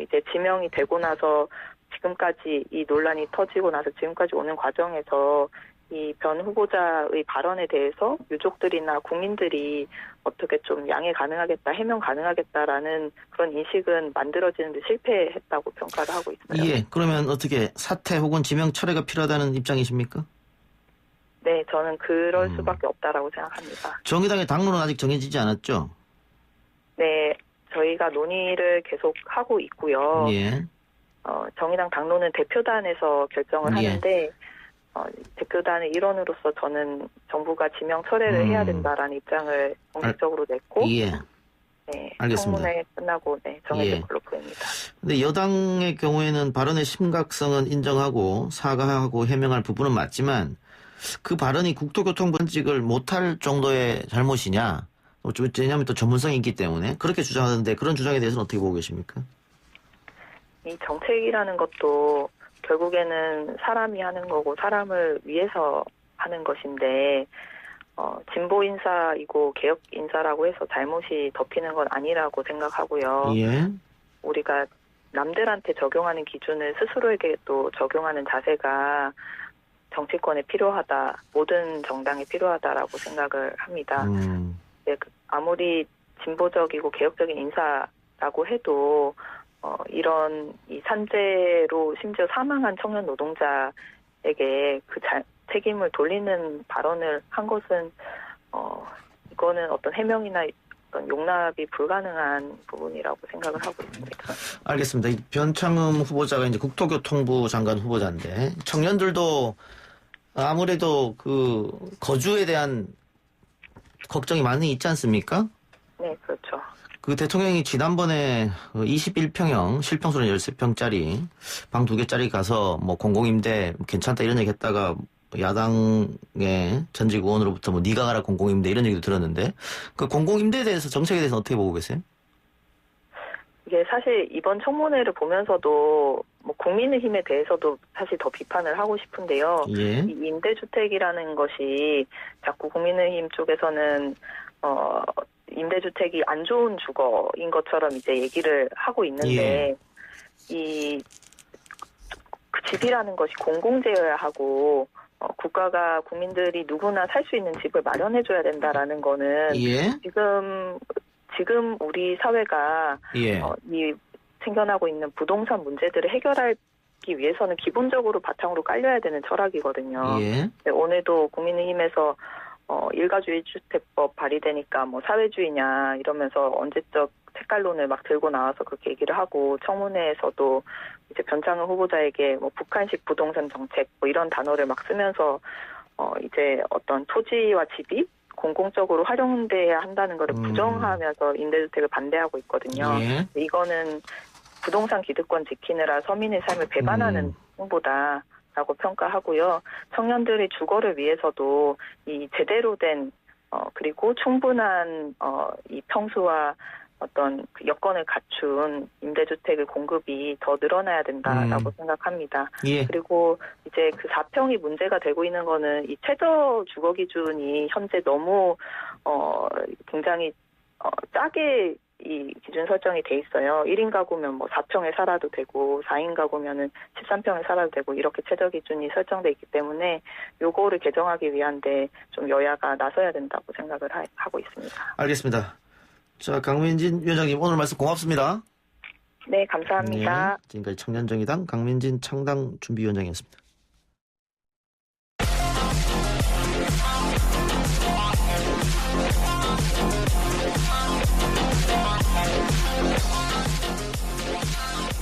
이제 지명이 되고 나서 지금까지 이 논란이 터지고 나서 지금까지 오는 과정에서 이 변 후보자의 발언에 대해서 유족들이나 국민들이 어떻게 좀 양해 가능하겠다, 해명 가능하겠다라는 그런 인식은 만들어지는데 실패했다고 평가를 하고 있어요.
예, 그러면 어떻게 사퇴 혹은 지명 철회가 필요하다는 입장이십니까?
네, 저는 그럴 수밖에 없다라고 생각합니다.
정의당의 당론은 아직 정해지지 않았죠?
네, 저희가 논의를 계속 하고 있고요.
예.
정의당 당론은 대표단에서 결정을 하는데 대표단의 일원으로서 저는 정부가 지명 철회를 해야 된다라는 입장을 공식적으로 냈고
예.
네,
알겠습니다.
청문회 끝나고 정해질 걸로 보입니다.
근데 여당의 경우에는 발언의 심각성은 인정하고 사과하고 해명할 부분은 맞지만 그 발언이 국토교통부 현직을 못할 정도의 잘못이냐? 왜냐하면 또 전문성이 있기 때문에 그렇게 주장하던데 그런 주장에 대해서는 어떻게 보고 계십니까?
이 정책이라는 것도 결국에는 사람이 하는 거고 사람을 위해서 하는 것인데 진보 인사이고 개혁 인사라고 해서 잘못이 덮이는 건 아니라고 생각하고요.
예.
우리가 남들한테 적용하는 기준을 스스로에게 또 적용하는 자세가 정치권에 필요하다. 모든 정당에 필요하다라고 생각을 합니다. 네, 아무리 진보적이고 개혁적인 인사라고 해도 이런 이 산재로 심지어 사망한 청년 노동자에게 그 책임을 돌리는 발언을 한 것은 이거는 어떤 해명이나 어떤 용납이 불가능한 부분이라고 생각을 하고 있습니다.
알겠습니다. 이 변창흠 후보자가 이제 국토교통부 장관 후보자인데 청년들도 아무래도 그 거주에 대한 걱정이 많이 있지 않습니까?
네, 그렇죠.
그 대통령이 지난번에 21평형 실평수는 13평짜리 방 2개짜리 가서 뭐 공공임대 괜찮다 이런 얘기 했다가 야당의 전직 의원으로부터 뭐 네가 가라 공공임대 이런 얘기도 들었는데 그 공공임대에 대해서 정책에 대해서 어떻게 보고 계세요?
이게 사실 이번 청문회를 보면서도 뭐 국민의힘에 대해서도 사실 더 비판을 하고 싶은데요.
예.
이 임대주택이라는 것이 자꾸 국민의힘 쪽에서는 임대주택이 안 좋은 주거인 것처럼 이제 얘기를 하고 있는데 이 그 집이라는 것이 공공재여야 하고 국가가 국민들이 누구나 살 수 있는 집을 마련해줘야 된다라는 거는 지금 우리 사회가 이 생겨나고 있는 부동산 문제들을 해결하기 위해서는 기본적으로 바탕으로 깔려야 되는 철학이거든요. 네, 오늘도 국민의힘에서 일가주의 주택법 발의되니까 뭐 사회주의냐 이러면서 언제적 색깔론을 막 들고 나와서 그렇게 얘기를 하고 청문회에서도 이제 변창흠 후보자에게 뭐 북한식 부동산 정책 뭐 이런 단어를 막 쓰면서 이제 어떤 토지와 집이 공공적으로 활용돼야 한다는 것을 부정하면서 임대주택을 반대하고 있거든요. 이거는 부동산 기득권 지키느라 서민의 삶을 배반하는 행보다라고 평가하고요. 청년들의 주거를 위해서도 이 제대로 된 그리고 충분한 이 평수와 어떤 그 여건을 갖춘 임대주택의 공급이 더 늘어나야 된다라고 생각합니다. 그리고 이제 그 4평이 문제가 되고 있는 거는 이 최저 주거 기준이 현재 너무 굉장히 짜게 이 기준 설정이 돼 있어요. 1인 가구면 뭐 4평에 살아도 되고 4인 가구면은 13평에 살아도 되고 이렇게 최저 기준이 설정돼 있기 때문에 요거를 개정하기 위한데 좀 여야가 나서야 된다고 생각을 하고 있습니다.
알겠습니다. 자, 강민진 위원장님 오늘 말씀 고맙습니다.
네, 감사합니다.
네, 지금까지 청년정의당 강민진 창당준비위원장이었습니다.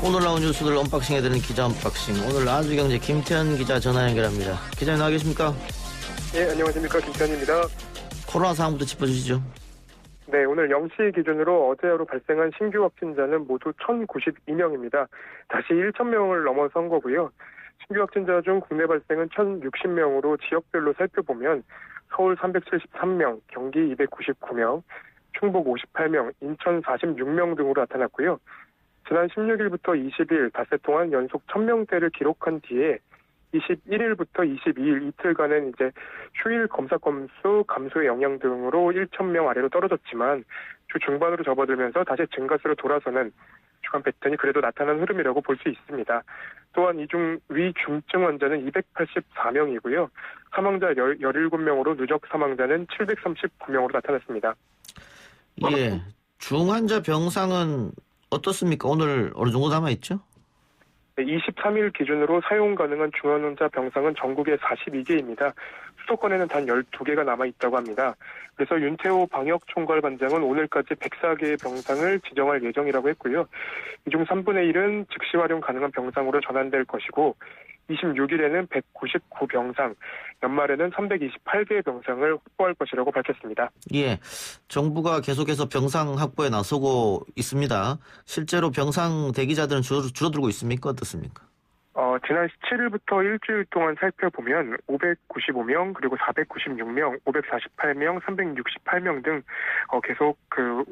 오늘 나온 뉴스들 언박싱해드리는 기자 언박싱. 오늘 아주경제 김태현 기자 전화 연결합니다. 기자님 나와 계십니까?
네, 안녕하십니까. 김태현입니다.
코로나 상황부터 짚어주시죠.
네, 오늘 0시 기준으로 어제 하루 발생한 신규 확진자는 모두 1,092명입니다. 다시 1,000명을 넘어선 거고요. 신규 확진자 중 국내 발생은 1,060명으로 지역별로 살펴보면 서울 373명, 경기 299명, 충북 58명, 인천 46명 등으로 나타났고요. 지난 16일부터 20일 닷새 동안 연속 1,000명대를 기록한 뒤에 21일부터 22일 이틀간은 이제 휴일 검사 건수 감소의 영향 등으로 1,000명 아래로 떨어졌지만 주 중반으로 접어들면서 다시 증가세로 돌아서는 주간 패턴이 그래도 나타난 흐름이라고 볼 수 있습니다. 또한 이 중 위중증 환자는 284명이고요. 사망자 17명으로 누적 사망자는 739명으로 나타났습니다.
예, 중환자 병상은 어떻습니까? 오늘 어느 정도 남아있죠?
23일 기준으로 사용 가능한 중환자 병상은 전국에 42개입니다. 수도권에는 단 12개가 남아있다고 합니다. 그래서 윤태호 방역총괄반장은 오늘까지 104개의 병상을 지정할 예정이라고 했고요. 이 중 3분의 1은 즉시 활용 가능한 병상으로 전환될 것이고 26일에는 199병상, 연말에는 328개의 병상을 확보할 것이라고 밝혔습니다.
예, 정부가 계속해서 병상 확보에 나서고 있습니다. 실제로 병상 대기자들은 줄어들고 있습니까? 어떻습니까?
지난 17일부터 일주일 동안 살펴보면 595명, 그리고 496명, 548명, 368명 등 계속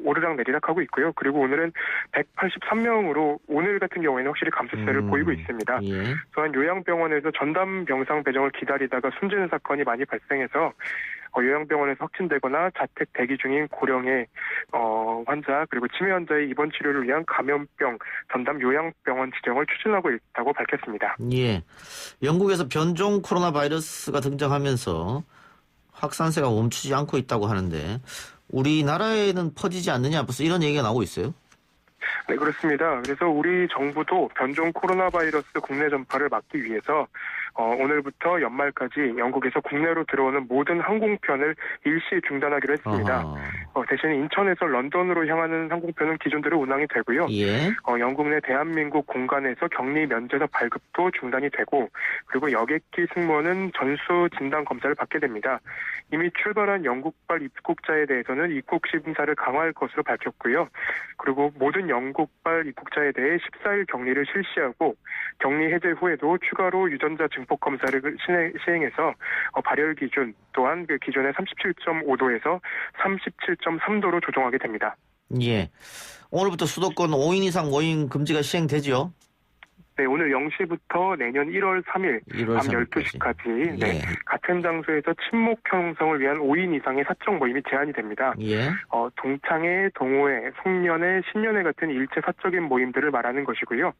오르락 내리락하고 있고요. 그리고 오늘은 183명으로 오늘 같은 경우에는 확실히 감소세를 보이고 있습니다.
예.
또한 요양병원에서 전담 병상 배정을 기다리다가 숨지는 사건이 많이 발생해서 요양병원에서 확진되거나 자택 대기 중인 고령의 환자 그리고 치매 환자의 입원 치료를 위한 감염병 전담 요양병원 지정을 추진하고 있다고 밝혔습니다.
예. 영국에서 변종 코로나 바이러스가 등장하면서 확산세가 멈추지 않고 있다고 하는데 우리나라에는 퍼지지 않느냐 벌써 이런 얘기가 나오고 있어요.
네, 그렇습니다. 그래서 우리 정부도 변종 코로나 바이러스 국내 전파를 막기 위해서 오늘부터 연말까지 영국에서 국내로 들어오는 모든 항공편을 일시 중단하기로 했습니다. 대신 인천에서 런던으로 향하는 항공편은 기존대로 운항이 되고요.
예.
영국 내 대한민국 공간에서 격리 면제서 발급도 중단이 되고 그리고 여객기 승무원은 전수 진단 검사를 받게 됩니다. 이미 출발한 영국발 입국자에 대해서는 입국 심사를 강화할 것으로 밝혔고요. 그리고 모든 영국발 입국자에 대해 14일 격리를 실시하고 격리 해제 후에도 추가로 유전자 증폭 검사를 시행해서 발열 기준 또한 그 기존의 37.5도에서 37.3도로 조정하게 됩니다.
예. 오늘부터 수도권 5인 이상 모임 금지가 시행되죠?
네, 오늘 0시부터 내년 1월 3일 밤 12시까지 네, 같은 장소에서 친목 형성을 위한 5인 이상의 사적 모임이 제한이 됩니다.
예.
동창회, 동호회, 송년회, 신년회 같은 일체 사적인 모임들을 말하는 것이고요.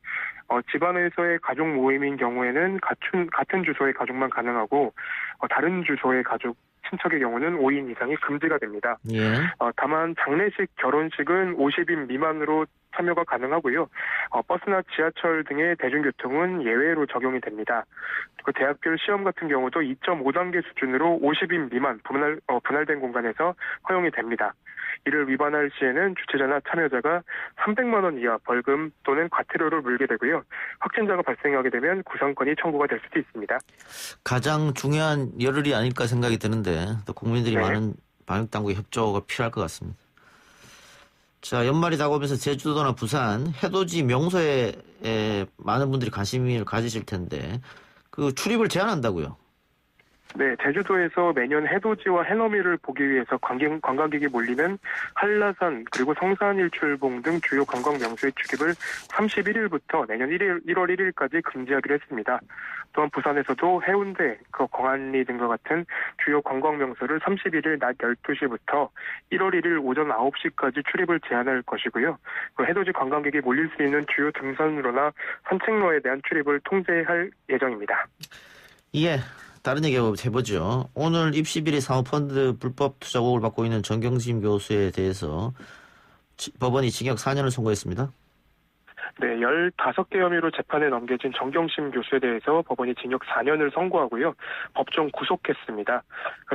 집안에서의 가족 모임인 경우에는 같은 주소의 가족만 가능하고 다른 주소의 가족 친척의 경우는 5인 이상이 금지가 됩니다.
예.
다만 장례식, 결혼식은 50인 미만으로 참여가 가능하고요. 버스나 지하철 등의 대중교통은 예외로 적용이 됩니다. 그리고 대학교 시험 같은 경우도 2.5단계 수준으로 50인 미만 분할된 공간에서 허용이 됩니다. 이를 위반할 시에는 주최자나 참여자가 300만 원 이하 벌금 또는 과태료를 물게 되고요. 확진자가 발생하게 되면 구상권이 청구가 될 수도 있습니다.
가장 중요한 열흘이 아닐까 생각이 드는데 또 국민들이 많은 방역당국의 협조가 필요할 것 같습니다. 자, 연말이 다가오면서 제주도나 부산, 해돋이 명소에 많은 분들이 관심을 가지실 텐데 그 출입을 제한한다고요?
네, 제주도에서 매년 해돋이와 해넘이를 보기 위해서 관광객이 몰리는 한라산 그리고 성산일출봉 등 주요 관광 명소의 출입을 31일부터 내년 1월 1일까지 금지하기로 했습니다. 또한 부산에서도 해운대, 광안리 등과 같은 주요 관광 명소를 31일 낮 12시부터 1월 1일 오전 9시까지 출입을 제한할 것이고요. 해돋이 관광객이 몰릴 수 있는 주요 등산로나 산책로에 대한 출입을 통제할 예정입니다.
예. 다른 얘기 해보죠. 오늘 입시비리 사모펀드 불법 투자 의혹을 받고 있는 정경심 교수에 대해서 법원이 징역 4년을 선고했습니다.
네, 15개 혐의로 재판에 넘겨진 정경심 교수에 대해서 법원이 징역 4년을 선고하고요. 법정 구속했습니다.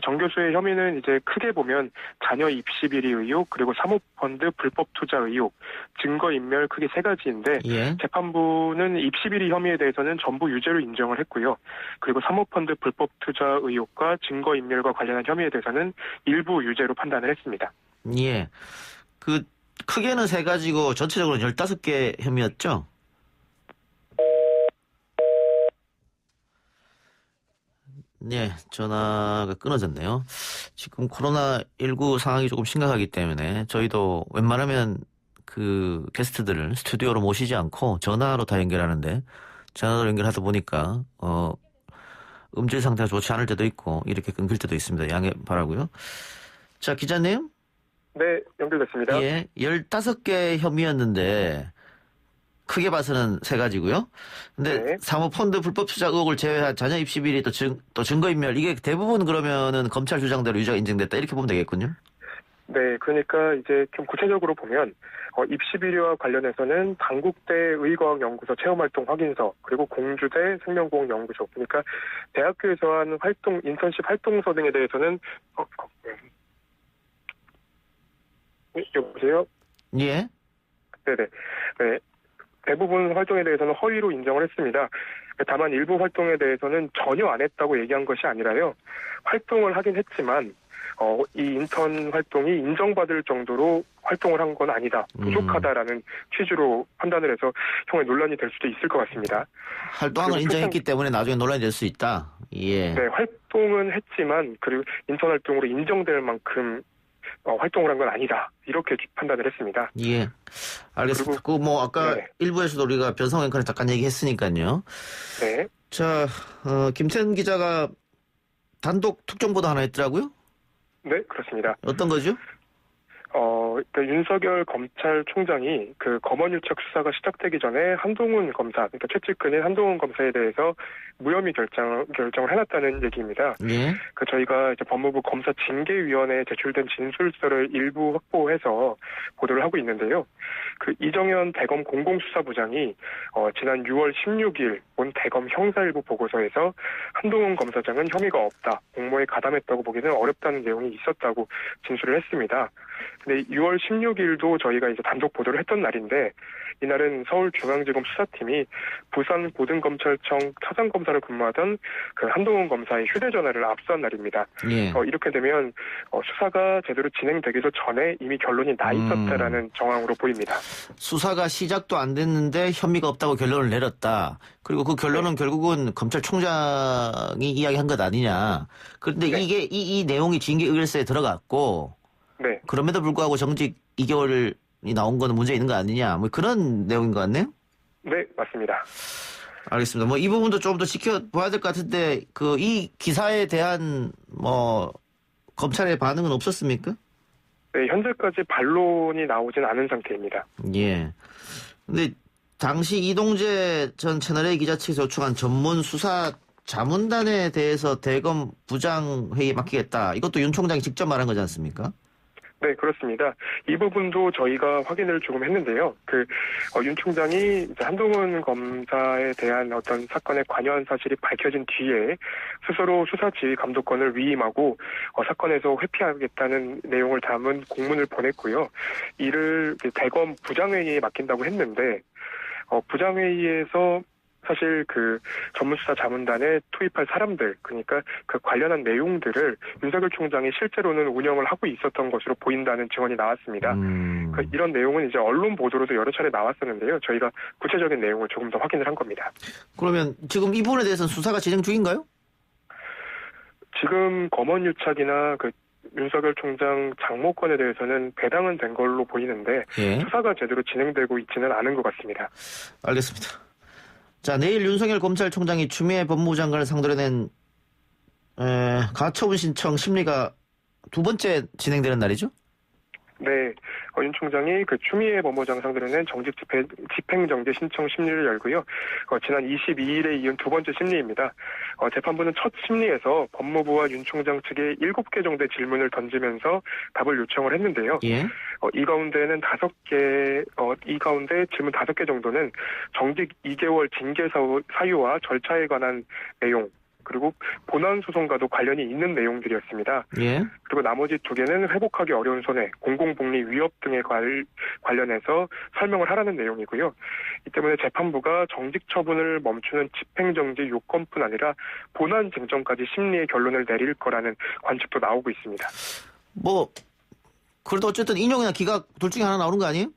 정 교수의 혐의는 이제 크게 보면 자녀 입시 비리 의혹, 그리고 사모펀드 불법 투자 의혹, 증거인멸 크게 세 가지인데 재판부는 입시 비리 혐의에 대해서는 전부 유죄로 인정을 했고요. 그리고 사모펀드 불법 투자 의혹과 증거인멸과 관련한 혐의에 대해서는 일부 유죄로 판단을 했습니다.
예. 크게는 세 가지고 전체적으로 15개 혐의였죠? 네, 전화가 끊어졌네요. 지금 코로나19 상황이 조금 심각하기 때문에 저희도 웬만하면 그 게스트들을 스튜디오로 모시지 않고 전화로 다 연결하는데 전화로 연결하다 보니까 음질 상태가 좋지 않을 때도 있고 이렇게 끊길 때도 있습니다. 양해 바라고요. 자, 기자님.
네, 연결됐습니다.
예, 15개 혐의였는데 크게 봐서는 세 가지고요. 근데 사모펀드 불법 투자 의혹을 제외한 자녀 입시 비리 또 증거인멸 이게 대부분 그러면은 검찰 주장대로 유죄가 인정됐다 이렇게 보면 되겠군요.
네, 그러니까 이제 좀 구체적으로 보면 입시 비리와 관련해서는 당국대 의과학연구소 체험활동 확인서 그리고 공주대 생명공학연구소 그러니까 대학교에서 하는 활동 인턴십 활동서 등에 대해서는 여보세요?
예.
네네. 네. 대부분 활동에 대해서는 허위로 인정을 했습니다. 다만 일부 활동에 대해서는 전혀 안 했다고 얘기한 것이 아니라요. 활동을 하긴 했지만 이 인턴 활동이 인정받을 정도로 활동을 한 건 아니다, 부족하다라는 취지로 판단을 해서 형의 논란이 될 수도 있을 것 같습니다.
활동한 걸 인정했기 때문에 나중에 논란이 될 수 있다. 예.
네, 활동은 했지만 그리고 인턴 활동으로 인정될 만큼 활동을 한 건 아니다, 이렇게 판단을 했습니다.
예, 알겠습니다. 그 뭐 아까
네.
일부에서도 우리가 변성호 앵커는 잠깐 얘기했으니까요.
네.
자, 김태현 기자가 단독 특종 보도 하나 했더라고요.
네, 그렇습니다.
어떤 거죠?
그러니까 윤석열 검찰총장이 그 검언유착 수사가 시작되기 전에 한동훈 검사, 그러니까 최측근인 한동훈 검사에 대해서 무혐의 결정을 해놨다는 얘기입니다.
예.
그 저희가 이제 법무부 검사징계위원회에 제출된 진술서를 일부 확보해서 보도를 하고 있는데요. 그 이정현 대검 공공수사부장이 지난 6월 16일 본 대검 형사일부 보고서에서 한동훈 검사장은 혐의가 없다, 공모에 가담했다고 보기는 어렵다는 내용이 있었다고 진술을 했습니다. 근데 6월 16일도 저희가 이제 단독 보도를 했던 날인데, 이날은 서울중앙지검 수사팀이 부산 고등검찰청 차장검사로 근무하던 그 한동훈 검사의 휴대전화를 압수한 날입니다.
예.
이렇게 되면 수사가 제대로 진행되기도 전에 이미 결론이 나 있었다라는 정황으로 보입니다.
수사가 시작도 안 됐는데 혐의가 없다고 결론을 내렸다. 그리고 그 결론은 결국은 검찰총장이 이야기한 것 아니냐. 그런데 이게 이 내용이 징계의결서에 들어갔고,
네.
그럼에도 불구하고 정직 2개월이 나온 거는 문제 있는 거 아니냐. 뭐 그런 내용인 것 같네요.
네, 맞습니다.
알겠습니다. 뭐 이 부분도 좀 더 지켜봐야 될 것 같은데, 이 기사에 대한 검찰의 반응은 없었습니까?
네, 현재까지 반론이 나오진 않은 상태입니다.
예. 근데 당시 이동재 전 채널A 기자 측에서 요청한 전문 수사 자문단에 대해서 대검 부장 회의에 맡기겠다. 이것도 윤 총장이 직접 말한 거지 않습니까?
네, 그렇습니다. 이 부분도 저희가 확인을 조금 했는데요. 윤 총장이 이제 한동훈 검사에 대한 어떤 사건에 관여한 사실이 밝혀진 뒤에 스스로 수사 지휘 감독권을 위임하고 사건에서 회피하겠다는 내용을 담은 공문을 보냈고요. 이를 대검 부장회의에 맡긴다고 했는데, 부장회의에서 사실 그 전문수사 자문단에 투입할 사람들, 그러니까 그 관련한 내용들을 윤석열 총장이 실제로는 운영을 하고 있었던 것으로 보인다는 증언이 나왔습니다. 이런 내용은 이제 언론 보도로도 여러 차례 나왔었는데요. 저희가 구체적인 내용을 조금 더 확인을 한 겁니다.
그러면 지금 이 부분에 대해서는 수사가 진행 중인가요?
지금 검언유착이나 윤석열 총장 장모권에 대해서는 배당은 된 걸로 보이는데,
예.
수사가 제대로 진행되고 있지는 않은 것 같습니다.
알겠습니다. 자, 내일 윤석열 검찰총장이 추미애 법무부 장관을 상대로 낸 가처분 신청 심리가 두 번째 진행되는 날이죠?
네, 윤 총장이 그 추미애 법무장 상대로 낸 정직 집행정지 신청 심리를 열고요. 지난 22일에 이은 두 번째 심리입니다. 재판부는 첫 심리에서 법무부와 윤 총장 측에 7개 정도의 질문을 던지면서 답을 요청을 했는데요.
예.
이 가운데는 이 가운데 질문 5개 정도는 정직 2개월 징계 사유와 절차에 관한 내용, 그리고 본안 소송과도 관련이 있는 내용들이었습니다.
예.
그리고 나머지 2개는 회복하기 어려운 손해, 공공복리 위협 등에 관련해서 설명을 하라는 내용이고요. 이 때문에 재판부가 정직 처분을 멈추는 집행정지 요건뿐 아니라 본안 쟁점까지 심리의 결론을 내릴 거라는 관측도 나오고 있습니다.
그래도 어쨌든 인용이나 기각 둘 중에 하나 나오는 거 아니에요?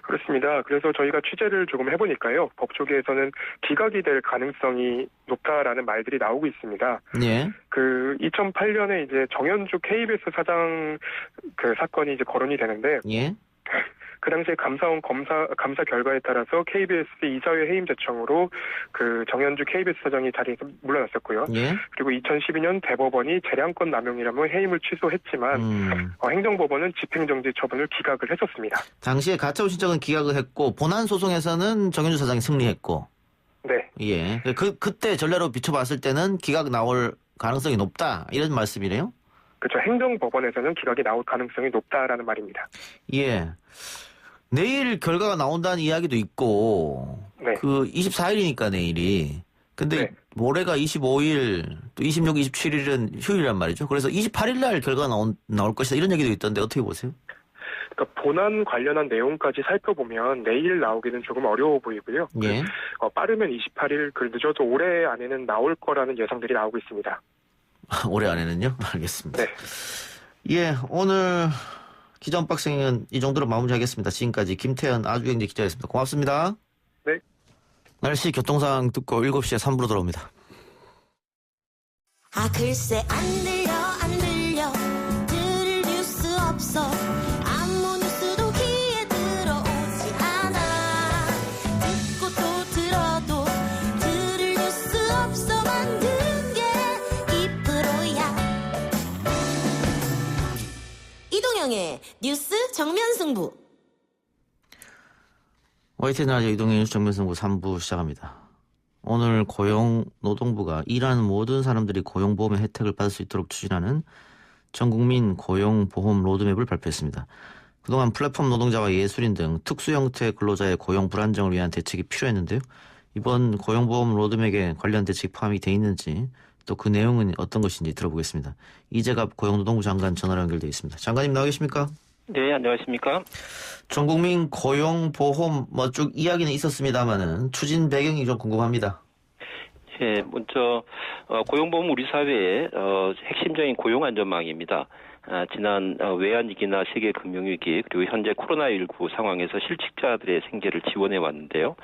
그렇습니다. 그래서 저희가 취재를 조금 해보니까요. 법조계에서는 기각이 될 가능성이 높다라는 말들이 나오고 있습니다.
예.
2008년에 이제 정현주 KBS 사장 사건이 이제 거론이 되는데,
예.
그 당시에 감사원 감사 결과에 따라서 KBS 이사회 해임 제청으로 정현주 KBS 사장이 자리에서 물러났었고요.
예.
그리고 2012년 대법원이 재량권 남용이라며 해임을 취소했지만 행정법원은 집행정지 처분을 기각을 했었습니다.
당시에 가처분 신청은 기각을 했고 본안 소송에서는 정현주 사장이 승리했고.
네.
예. 그때 전례로 비춰봤을 때는 기각 나올 가능성이 높다 이런 말씀이네요.
그렇죠. 행정법원에서는 기각이 나올 가능성이 높다라는 말입니다.
예. 내일 결과가 나온다는 이야기도 있고,
네.
24일이니까 내일이. 근데 모레가 25일, 또 26, 27일은 휴일이란 말이죠. 그래서 28일 날 결과가 나올 것이다 이런 얘기도 있던데 어떻게 보세요?
그러니까 본안 관련한 내용까지 살펴보면 내일 나오기는 조금 어려워 보이고요.
예.
빠르면 28일, 늦어도 올해 안에는 나올 거라는 예상들이 나오고 있습니다.
올해 안에는요? 알겠습니다.
네.
예, 오늘 기자 언박싱은 이 정도로 마무리하겠습니다. 지금까지 김태현 아주경제 기자였습니다. 고맙습니다.
네.
날씨 교통상황 듣고 7시에 3부로 돌아옵니다.
아 글쎄 안 들려 들을 뉴스 없어 아무 뉴스도 귀에 들어오지 않아 듣고 또 들어도 들을 뉴스 없어 만든 게 2%야 이동영의 뉴스 정면승부
YTN 라디오 이동현 뉴스 정면승부 3부 시작합니다. 오늘 고용노동부가 일하는 모든 사람들이 고용보험의 혜택을 받을 수 있도록 추진하는 전국민 고용보험 로드맵을 발표했습니다. 그동안 플랫폼 노동자와 예술인 등 특수 형태의 근로자의 고용 불안정을 위한 대책이 필요했는데요. 이번 고용보험 로드맵에 관련 대책이 포함이 돼 있는지 또 그 내용은 어떤 것인지 들어보겠습니다. 이재갑 고용노동부 장관 전화로 연결되어 있습니다. 장관님 나와 계십니까?
네, 안녕하십니까?
전국민 고용보험 쭉 이야기는 있었습니다만은 추진 배경이 좀 궁금합니다.
예, 먼저 고용보험 우리 사회의 핵심적인 고용안전망입니다. 지난 외환위기나 세계금융위기 그리고 현재 코로나19 상황에서 실직자들의 생계를 지원해 왔는데요.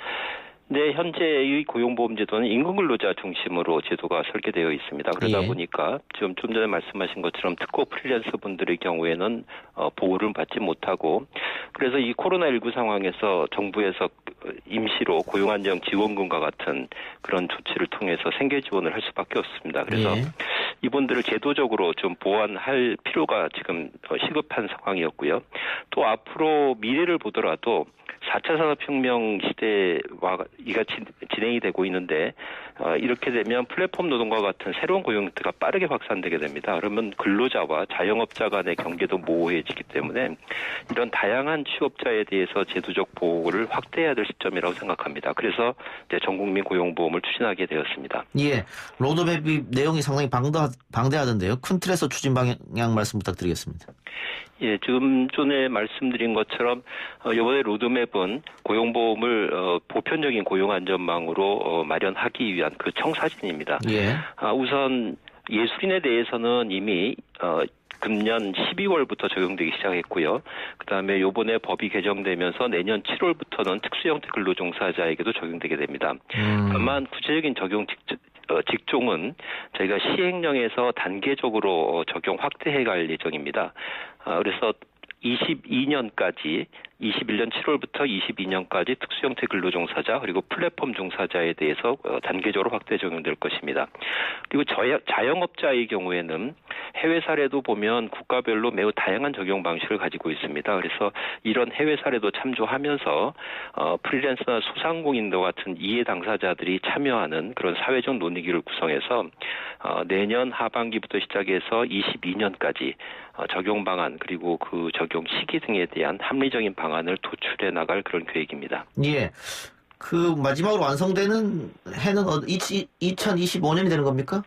네, 현재의 고용보험제도는 임금근로자 중심으로 제도가 설계되어 있습니다. 그러다 보니까 지금 좀 전에 말씀하신 것처럼 특고 프리랜서 분들의 경우에는 보호를 받지 못하고 그래서 이 코로나19 상황에서 정부에서 임시로 고용안정지원금과 같은 그런 조치를 통해서 생계 지원을 할 수밖에 없습니다. 그래서 이분들을 제도적으로 좀 보완할 필요가 지금 시급한 상황이었고요. 또 앞으로 미래를 보더라도 4차 산업혁명 시대와 이가 진행이 되고 있는데 이렇게 되면 플랫폼 노동과 같은 새로운 고용 형태가 빠르게 확산되게 됩니다. 그러면 근로자와 자영업자 간의 경계도 모호해지기 때문에 이런 다양한 취업자에 대해서 제도적 보호를 확대해야 될 시점이라고 생각합니다. 그래서 이제 전국민 고용보험을 추진하게 되었습니다.
예, 로드맵 내용이 상당히 방대하던데요. 큰 틀에서 추진 방향 말씀 부탁드리겠습니다.
예, 지금 전에 말씀드린 것처럼 이번에 로드맵은 고용보험을 보편적인 고용안전망으로 마련하기 위한 그 청사진입니다.
예.
우선 예술인에 대해서는 이미 금년 12월부터 적용되기 시작했고요. 그다음에 이번에 법이 개정되면서 내년 7월부터는 특수형태 근로종사자에게도 적용되게 됩니다. 다만 구체적인 적용 직종은 저희가 시행령에서 단계적으로 적용 확대해 갈 예정입니다. 그래서 22년까지 21년 7월부터 22년까지 특수형태 근로종사자 그리고 플랫폼 종사자에 대해서 단계적으로 확대 적용될 것입니다. 그리고 자영업자의 경우에는 해외 사례도 보면 국가별로 매우 다양한 적용 방식을 가지고 있습니다. 그래서 이런 해외 사례도 참조하면서 프리랜서나 소상공인과 같은 이해 당사자들이 참여하는 그런 사회적 논의기를 구성해서 내년 하반기부터 시작해서 22년까지 적용 방안 그리고 그 적용 시기 등에 대한 합리적인 방안을 도출해 나갈 그런 계획입니다.
예. 그 마지막으로 완성되는 해는 2025년이 되는 겁니까?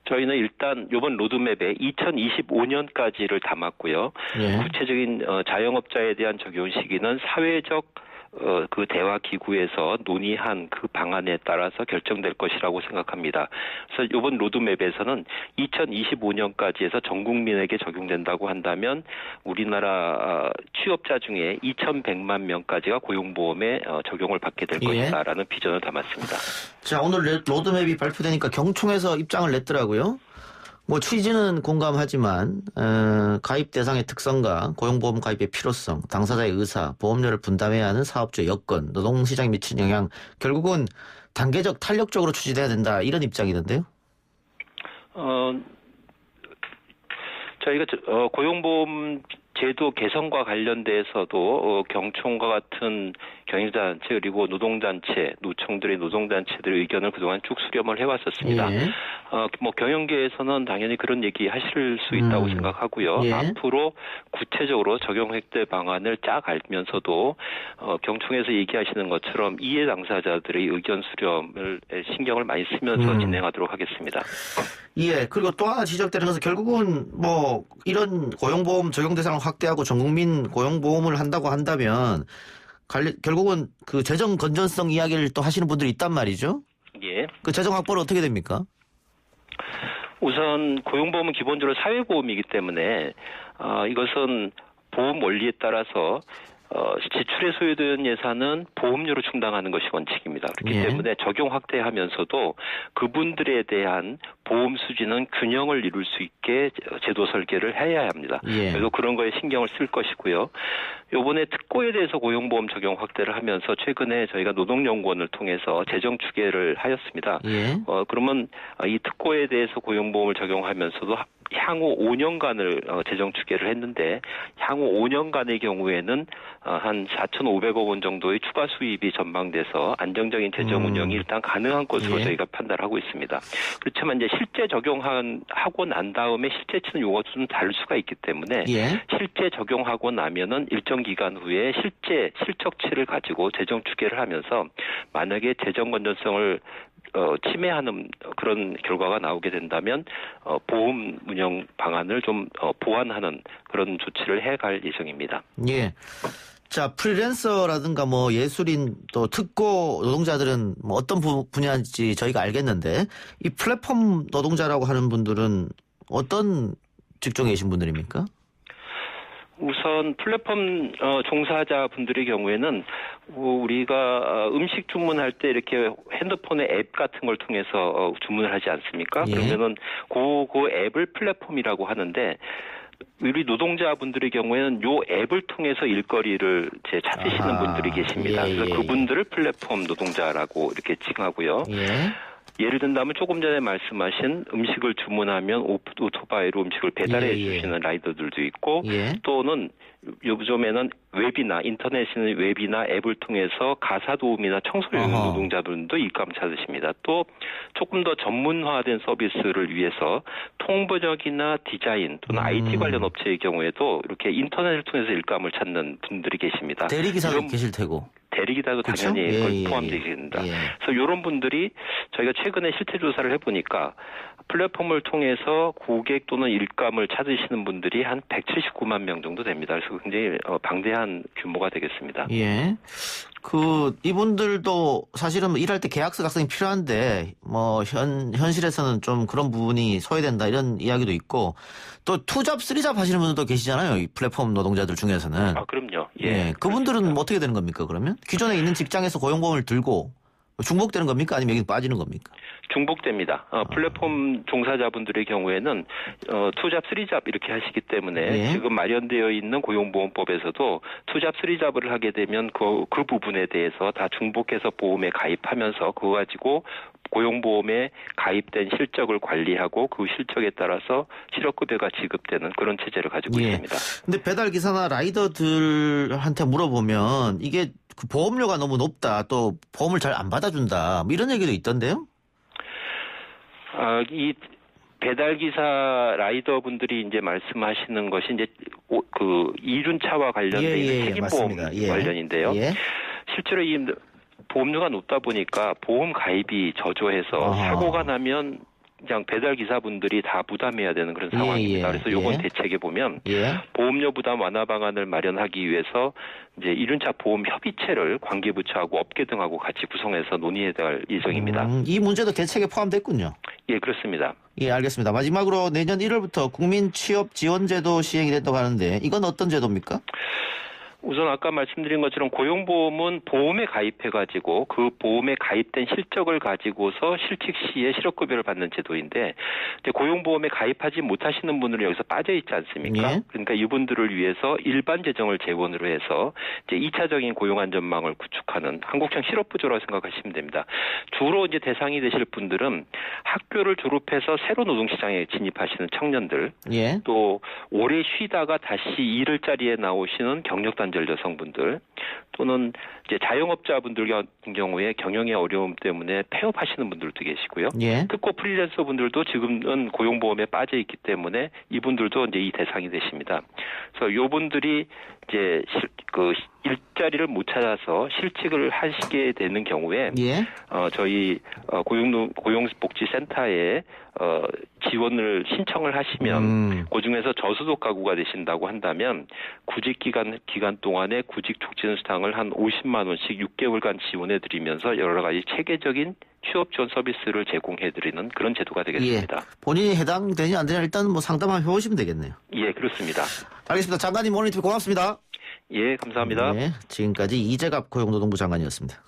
저희는 일단 이번 로드맵에 2025년까지를 담았고요.
예.
구체적인 자영업자에 대한 적용 시기는 사회적 그 대화 기구에서 논의한 그 방안에 따라서 결정될 것이라고 생각합니다. 그래서 이번 로드맵에서는 2025년까지 해서 전 국민에게 적용된다고 한다면 우리나라 취업자 중에 2,100만 명까지가 고용보험에 적용을 받게 될 것이다라는 비전을 담았습니다.
자, 오늘 로드맵이 발표되니까 경총에서 입장을 냈더라고요. 취지는 공감하지만 가입 대상의 특성과 고용보험 가입의 필요성, 당사자의 의사, 보험료를 분담해야 하는 사업주의 여건, 노동시장에 미친 영향, 결국은 단계적 탄력적으로 추진해야 된다 이런 입장이던데요.
저희가 고용보험 제도 개선과 관련돼서도 경총과 같은 경영단체 그리고 노동단체, 노총들의 노동단체들의 의견을 그동안 쭉 수렴을 해왔었습니다.
예.
경영계에서는 당연히 그런 얘기 하실 수 있다고 생각하고요.
예.
앞으로 구체적으로 적용 획득 방안을 짜갈면서도 경총에서 얘기하시는 것처럼 이해 당사자들의 의견 수렴을 신경을 많이 쓰면서 진행하도록 하겠습니다.
예. 그리고 또 하나 지적되는 것은 결국은 이런 고용보험 적용 대상을 확대하고 전국민 고용보험을 한다고 한다면 결국은 그 재정 건전성 이야기를 또 하시는 분들이 있단 말이죠.
예.
그 재정 확보는 어떻게 됩니까?
우선 고용보험은 기본적으로 사회보험이기 때문에 이것은 보험 원리에 따라서 지출에 소요된 예산은 보험료로 충당하는 것이 원칙입니다. 그렇기 때문에 적용 확대하면서도 그분들에 대한 보험 수지는 균형을 이룰 수 있게 제도 설계를 해야 합니다. 그래서 그런 거에 신경을 쓸 것이고요. 이번에 특고에 대해서 고용보험 적용 확대를 하면서 최근에 저희가 노동연구원을 통해서 재정 추계를 하였습니다. 그러면 이 특고에 대해서 고용보험을 적용하면서도 향후 5년간을 재정 추계를 했는데 향후 5년간의 경우에는 한 4,500억 원 정도의 추가 수입이 전망돼서 안정적인 재정 운영이 일단 가능한 것으로 저희가 판단하고 있습니다. 그렇지만 이제 실제 적용하고 난 다음에 실제치는 요것도 좀 다를 수가 있기 때문에 실제 적용하고 나면은 일정 기간 후에 실제 실적치를 가지고 재정 추계를 하면서 만약에 재정 건전성을 침해하는 그런 결과가 나오게 된다면 보험 운영 방안을 좀 보완하는 그런 조치를 해갈 예정입니다.
예. 자, 프리랜서라든가 뭐 예술인 또 특고 노동자들은 뭐 어떤 분야인지 저희가 알겠는데 이 플랫폼 노동자라고 하는 분들은 어떤 직종에 계신 분들입니까?
우선 플랫폼 종사자 분들의 경우에는 우리가 음식 주문할 때 이렇게 핸드폰의 앱 같은 걸 통해서 주문을 하지 않습니까? 그러면은 그 앱을 플랫폼이라고 하는데 우리 노동자분들의 경우에는 요 앱을 통해서 일거리를 찾으시는 분들이 계십니다. 그래서 그분들을 플랫폼 노동자라고 이렇게 칭하고요. 예를 든다면 조금 전에 말씀하신 음식을 주문하면 오토바이로 음식을 배달해 주시는 라이더들도 있고 또는 요즘에는 웹이나 인터넷이나 웹이나 앱을 통해서 가사 도우미나 청소 노동자분도 일감 찾으십니다. 또 조금 더 전문화된 서비스를 위해서 통번역이나 디자인 또는 IT 관련 업체의 경우에도 이렇게 인터넷을 통해서 일감을 찾는 분들이 계십니다.
대리기사도 계실 테고.
대리기사도 당연히 포함되겠습니다. 그래서 이런 분들이 저희가 최근에 실태 조사를 해보니까 플랫폼을 통해서 고객 또는 일감을 찾으시는 분들이 한 179만 명 정도 됩니다. 그래서 굉장히 방대한 규모가 되겠습니다.
이분들도 사실은 일할 때 계약서 작성이 필요한데 뭐 현실에서는 좀 그런 부분이 소외된다 이런 이야기도 있고 또 투잡, 쓰리잡 하시는 분들도 계시잖아요. 이 플랫폼 노동자들 중에서는.
그럼요.
그분들은 어떻게 되는 겁니까? 그러면 기존에 있는 직장에서 고용보험을 들고 중복되는 겁니까? 아니면 여기 빠지는 겁니까?
중복됩니다. 플랫폼 종사자분들의 경우에는 투잡, 쓰리잡 이렇게 하시기 때문에 지금 마련되어 있는 고용보험법에서도 투잡, 쓰리잡을 하게 되면 그 부분에 대해서 다 중복해서 보험에 가입하면서 그거 가지고 고용보험에 가입된 실적을 관리하고 그 실적에 따라서 실업급여가 지급되는 그런 체제를 가지고 있습니다.
근데 배달기사나 라이더들한테 물어보면 이게 그 보험료가 너무 높다, 또 보험을 잘 안 받아준다, 뭐 이런 얘기도 있던데요?
이 배달기사 라이더분들이 이제 말씀하시는 것이 이제 그 이륜차와 관련된 책임보험 관련인데요. 실제로 이 보험료가 높다 보니까 보험 가입이 저조해서 사고가 나면 그냥 배달기사분들이 다 부담해야 되는 그런 상황입니다. 그래서 요번 대책에 보면 보험료 부담 완화 방안을 마련하기 위해서 이제 이륜차 보험 협의체를 관계부처하고 업계 등하고 같이 구성해서 논의해야 할 예정입니다.
이 문제도 대책에 포함됐군요.
그렇습니다.
알겠습니다. 마지막으로 내년 1월부터 국민 취업 지원제도 시행이 된다고 하는데 이건 어떤 제도입니까?
우선 아까 말씀드린 것처럼 고용보험은 보험에 가입해가지고 그 보험에 가입된 실적을 가지고서 실직 시에 실업급여를 받는 제도인데 이제 고용보험에 가입하지 못하시는 분들은 여기서 빠져 있지 않습니까? 그러니까 이분들을 위해서 일반 재정을 재원으로 해서 이제 2차적인 고용 안전망을 구축하는 한국형 실업부조라고 생각하시면 됩니다. 주로 이제 대상이 되실 분들은 학교를 졸업해서 새로 노동시장에 진입하시는 청년들, 또 오래 쉬다가 다시 일을 자리에 나오시는 경력단 여성분들 또는 이제 자영업자분들 같은 경우에 경영의 어려움 때문에 폐업하시는 분들도 계시고요. 특고 프리랜서 분들도 지금은 고용보험에 빠져 있기 때문에 이분들도 이제 이 대상이 되십니다. 그래서 이분들이 이제 그 일자리를 못 찾아서 실직을 하시게 되는 경우에 저희 고용복지센터에 지원을 신청을 하시면 그중에서 저소득 가구가 되신다고 한다면 구직 기간 동안에 구직 촉진 수당을 한 50만 원씩 6개월간 지원해 드리면서 여러 가지 체계적인 취업 지원 서비스를 제공해 드리는 그런 제도가 되겠습니다.
예. 본인이 해당되냐 안 되냐 일단 뭐 상담을 해 보시면 되겠네요.
예, 그렇습니다.
알겠습니다. 장관님 오늘 인터뷰 고맙습니다.
예, 감사합니다.
네, 지금까지 이재갑 고용노동부 장관이었습니다.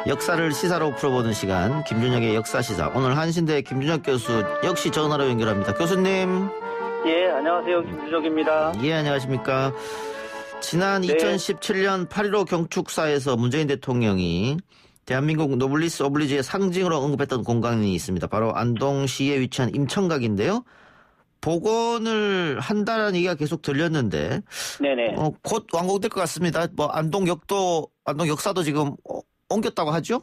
역사를 시사로 풀어보는 시간 김준혁의 역사시사. 오늘 한신대 김준혁 교수 역시 전화로 연결합니다. 교수님.
예, 안녕하세요. 김준혁입니다.
예, 안녕하십니까. 지난 2017년 8.15 경축사에서 문재인 대통령이 대한민국 노블리스 오블리주의 상징으로 언급했던 공간이 있습니다. 바로 안동시에 위치한 임청각인데요. 복원을 한다는 얘기가 계속 들렸는데
네네.
곧 완공될 것 같습니다. 뭐 안동 역사도 지금 옮겼다고 하죠?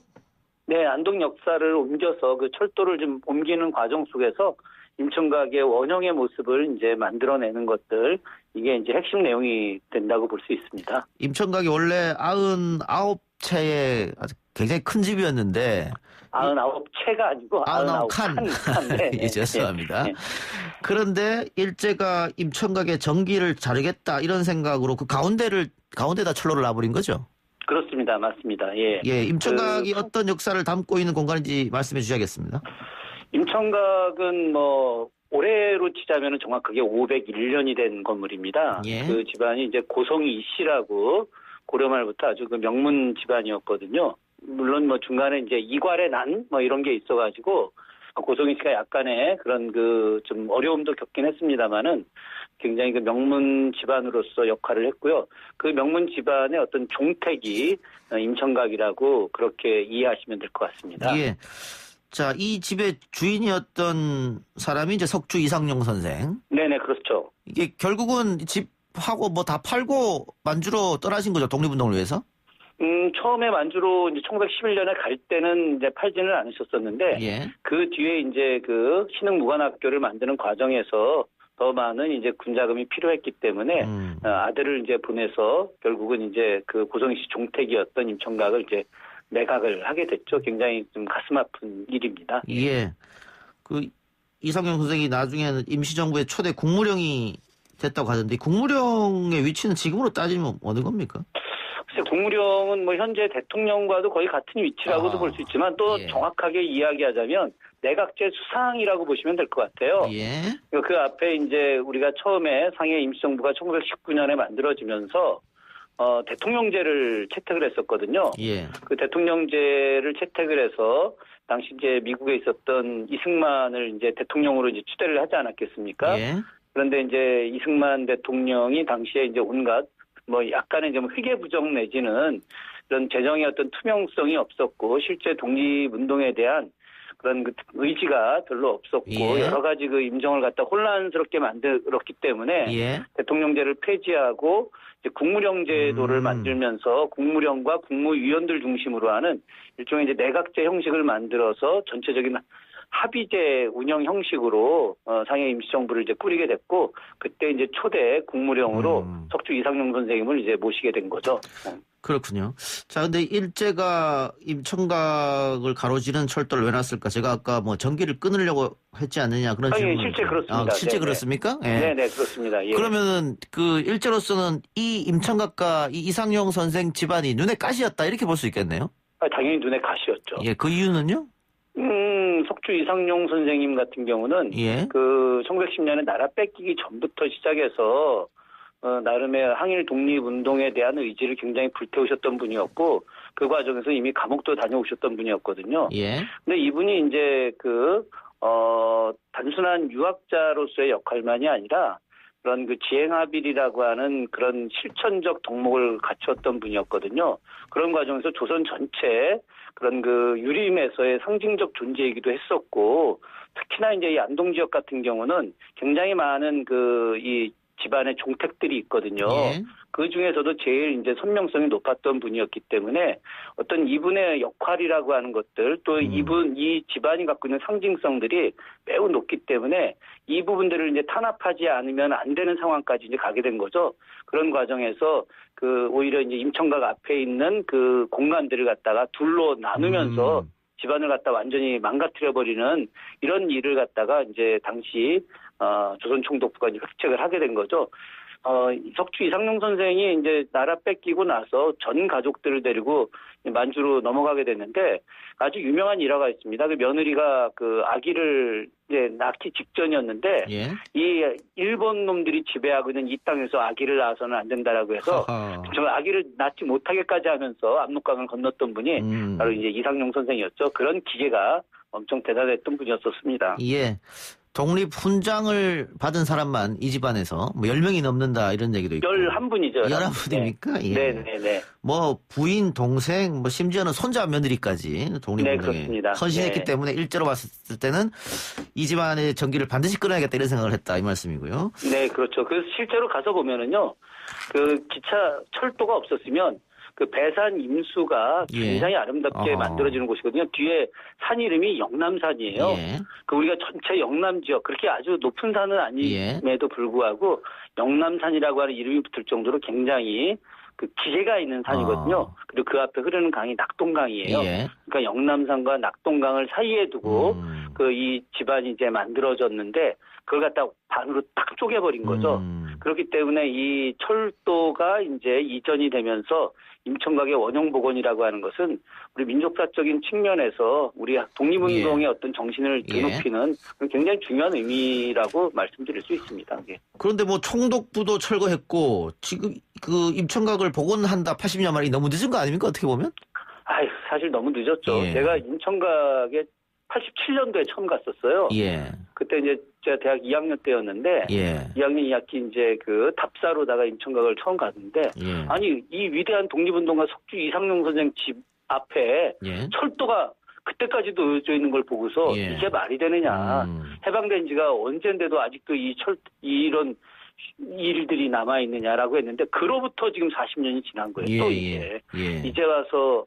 네, 안동 역사를 옮겨서 그 철도를 좀 옮기는 과정 속에서 임청각의 원형의 모습을 이제 만들어내는 것들, 이게 이제 핵심 내용이 된다고 볼 수 있습니다.
임청각이 원래 99채의 아주 굉장히 큰 집이었는데
99채가 아니고 99칸. 네,
예, 죄송합니다.
네.
그런데 일제가 임청각의 전기를 자르겠다 이런 생각으로 그 가운데다 철로를 놔버린 거죠?
그렇습니다. 맞습니다. 예.
예, 임청각이 어떤 역사를 담고 있는 공간인지 말씀해 주셔야겠습니다.
임청각은 뭐 올해로 치자면 정확하게 501년이 된 건물입니다.
예.
그 집안이 이제 고성이 이씨라고 고려 말부터 아주 그 명문 집안이었거든요. 물론 뭐 중간에 이제 이괄의 난 뭐 이런 게 있어가지고 고성희 씨가 약간의 그런 그 좀 어려움도 겪긴 했습니다만은 굉장히 그 명문 집안으로서 역할을 했고요. 그 명문 집안의 어떤 종택이 임청각이라고 그렇게 이해하시면 될 것 같습니다.
예. 자, 이 집의 주인이었던 사람이 이제 석주 이상용 선생.
네네, 그렇죠.
이게 결국은 집하고 뭐 다 팔고 만주로 떠나신 거죠, 독립운동을 위해서?
처음에 만주로 이제 1911년에 갈 때는 이제 팔지는 않으셨었는데,
예.
그 뒤에 이제 그 신흥무관학교를 만드는 과정에서 더 많은 이제 군자금이 필요했기 때문에 아들을 이제 보내서 결국은 이제 그 고성희 씨 종택이었던 임청각을 이제 매각을 하게 됐죠. 굉장히 좀 가슴 아픈 일입니다.
예. 그 이상용 선생이 나중에는 임시정부의 초대 국무령이 됐다고 하던데 국무령의 위치는 지금으로 따지면 어느 겁니까?
글쎄, 국무령은 뭐 현재 대통령과도 거의 같은 위치라고도 볼 수 있지만 또 정확하게 이야기하자면 내각제 수상이라고 보시면 될 것 같아요.
예.
그 앞에 이제 우리가 처음에 상해 임시정부가 1919년에 만들어지면서 대통령제를 채택을 했었거든요.
예.
그 대통령제를 채택을 해서 당시 이제 미국에 있었던 이승만을 이제 대통령으로 이제 추대를 하지 않았겠습니까?
예.
그런데 이제 이승만 대통령이 당시에 이제 온갖 뭐 약간의 좀 회계 부정 내지는 그런 재정의 어떤 투명성이 없었고 실제 독립운동에 대한 그런 그 의지가 별로 없었고
예.
여러 가지 그 임정을 갖다 혼란스럽게 만들었기 때문에
예.
대통령제를 폐지하고 이제 국무령 제도를 만들면서 국무령과 국무위원들 중심으로 하는 일종의 이제 내각제 형식을 만들어서 전체적인 합의제 운영 형식으로 상해 임시정부를 이제 꾸리게 됐고 그때 이제 초대 국무령으로 석주 이상용 선생님을 이제 모시게 된 거죠.
그렇군요. 자, 근데 일제가 임청각을 가로지른 철도를 왜 놨을까? 제가 아까 뭐 전기를 끊으려고 했지 않느냐 그런 질문.
실제 그렇습니다.
실제
네네.
그렇습니까? 예.
네네, 그렇습니다. 예.
그러면은 그 일제로서는 이 임청각과 이 이상용 선생 집안이 눈에 가시였다 이렇게 볼 수 있겠네요.
당연히 눈에 가시였죠.
예, 그 이유는요?
석주 이상용 선생님 같은 경우는
예.
그 1910년에 나라 뺏기기 전부터 시작해서 나름의 항일 독립운동에 대한 의지를 굉장히 불태우셨던 분이었고 그 과정에서 이미 감옥도 다녀오셨던 분이었거든요.
예.
근데 이분이 이제 단순한 유학자로서의 역할만이 아니라 그런 그 지행합일이라고 하는 그런 실천적 덕목을 갖추었던 분이었거든요. 그런 과정에서 조선 전체 그런 그 유림에서의 상징적 존재이기도 했었고, 특히나 이제 이 안동 지역 같은 경우는 굉장히 많은 그 이 집안의 종택들이 있거든요.
예.
그 중에서도 제일 이제 선명성이 높았던 분이었기 때문에 어떤 이분의 역할이라고 하는 것들, 또 이 집안이 갖고 있는 상징성들이 매우 높기 때문에 이 부분들을 이제 탄압하지 않으면 안 되는 상황까지 이제 가게 된 거죠. 그런 과정에서 그 오히려 이제 임청각 앞에 있는 그 공간들을 갖다가 둘로 나누면서 집안을 갖다 완전히 망가뜨려버리는 이런 일을 갖다가 이제 당시 조선 총독부가 이제 획책을 하게 된 거죠. 석주 이상용 선생이 이제 나라 뺏기고 나서 전 가족들을 데리고 만주로 넘어가게 됐는데 아주 유명한 일화가 있습니다. 그 며느리가 그 아기를 이제 낳기 직전이었는데
예.
이 일본 놈들이 지배하고 있는 이 땅에서 아기를 낳아서는 안 된다라고 해서 저 아기를 낳지 못하게까지 하면서 압록강을 건넜던 분이 바로 이제 이상용 선생이었죠. 그런 기계가 엄청 대단했던 분이었었습니다.
예. 독립 훈장을 받은 사람만 이 집안에서 뭐 10명이 넘는다 이런 얘기도 있고.
11분이죠.
11분입니까? 예.
네네네.
뭐 부인, 동생, 뭐 심지어는 손자 며느리까지 독립운동에 헌신했기
네.
때문에 일제로 봤을 때는 이 집안의 전기를 반드시 끊어야겠다 이런 생각을 했다 이 말씀이고요.
네, 그렇죠. 그래서 실제로 가서 보면은요, 그 기차 철도가 없었으면 그 배산 임수가 굉장히 아름답게 만들어지는 곳이거든요. 뒤에 산 이름이 영남산이에요. 그 우리가 전체 영남 지역 그렇게 아주 높은 산은 아님에도 불구하고 영남산이라고 하는 이름이 붙을 정도로 굉장히 그 기세가 있는 산이거든요. 그리고 그 앞에 흐르는 강이 낙동강이에요. 그러니까 영남산과 낙동강을 사이에 두고 그 이 집안이 이제 만들어졌는데 그걸 갖다 반으로 딱 쪼개버린 거죠. 그렇기 때문에 이 철도가 이제 이전이 되면서 임청각의 원형복원이라고 하는 것은 우리 민족사적인 측면에서 우리 독립운동의 어떤 정신을 되높이는 굉장히 중요한 의미라고 말씀드릴 수 있습니다.
그런데 뭐 총독부도 철거했고 지금 그 임청각을 복원한다 80년 만에 너무 늦은 거 아닙니까? 어떻게 보면?
아유, 사실 너무 늦었죠. 제가 임청각에 87년도에 처음 갔었어요. 그때 이제 제가 대학 2학년 때였는데 2학년 2학기 이제 그 답사로다가 임청각을 처음 갔는데 아니 이 위대한 독립운동가 석주 이상용 선생 집 앞에 철도가 그때까지도 놓여져 있는 걸 보고서 이게 말이 되느냐. 해방된 지가 언젠데도 아직도 이런 일들이 남아있느냐라고 했는데 그로부터 지금 40년이 지난 거예요. 또 이제 와서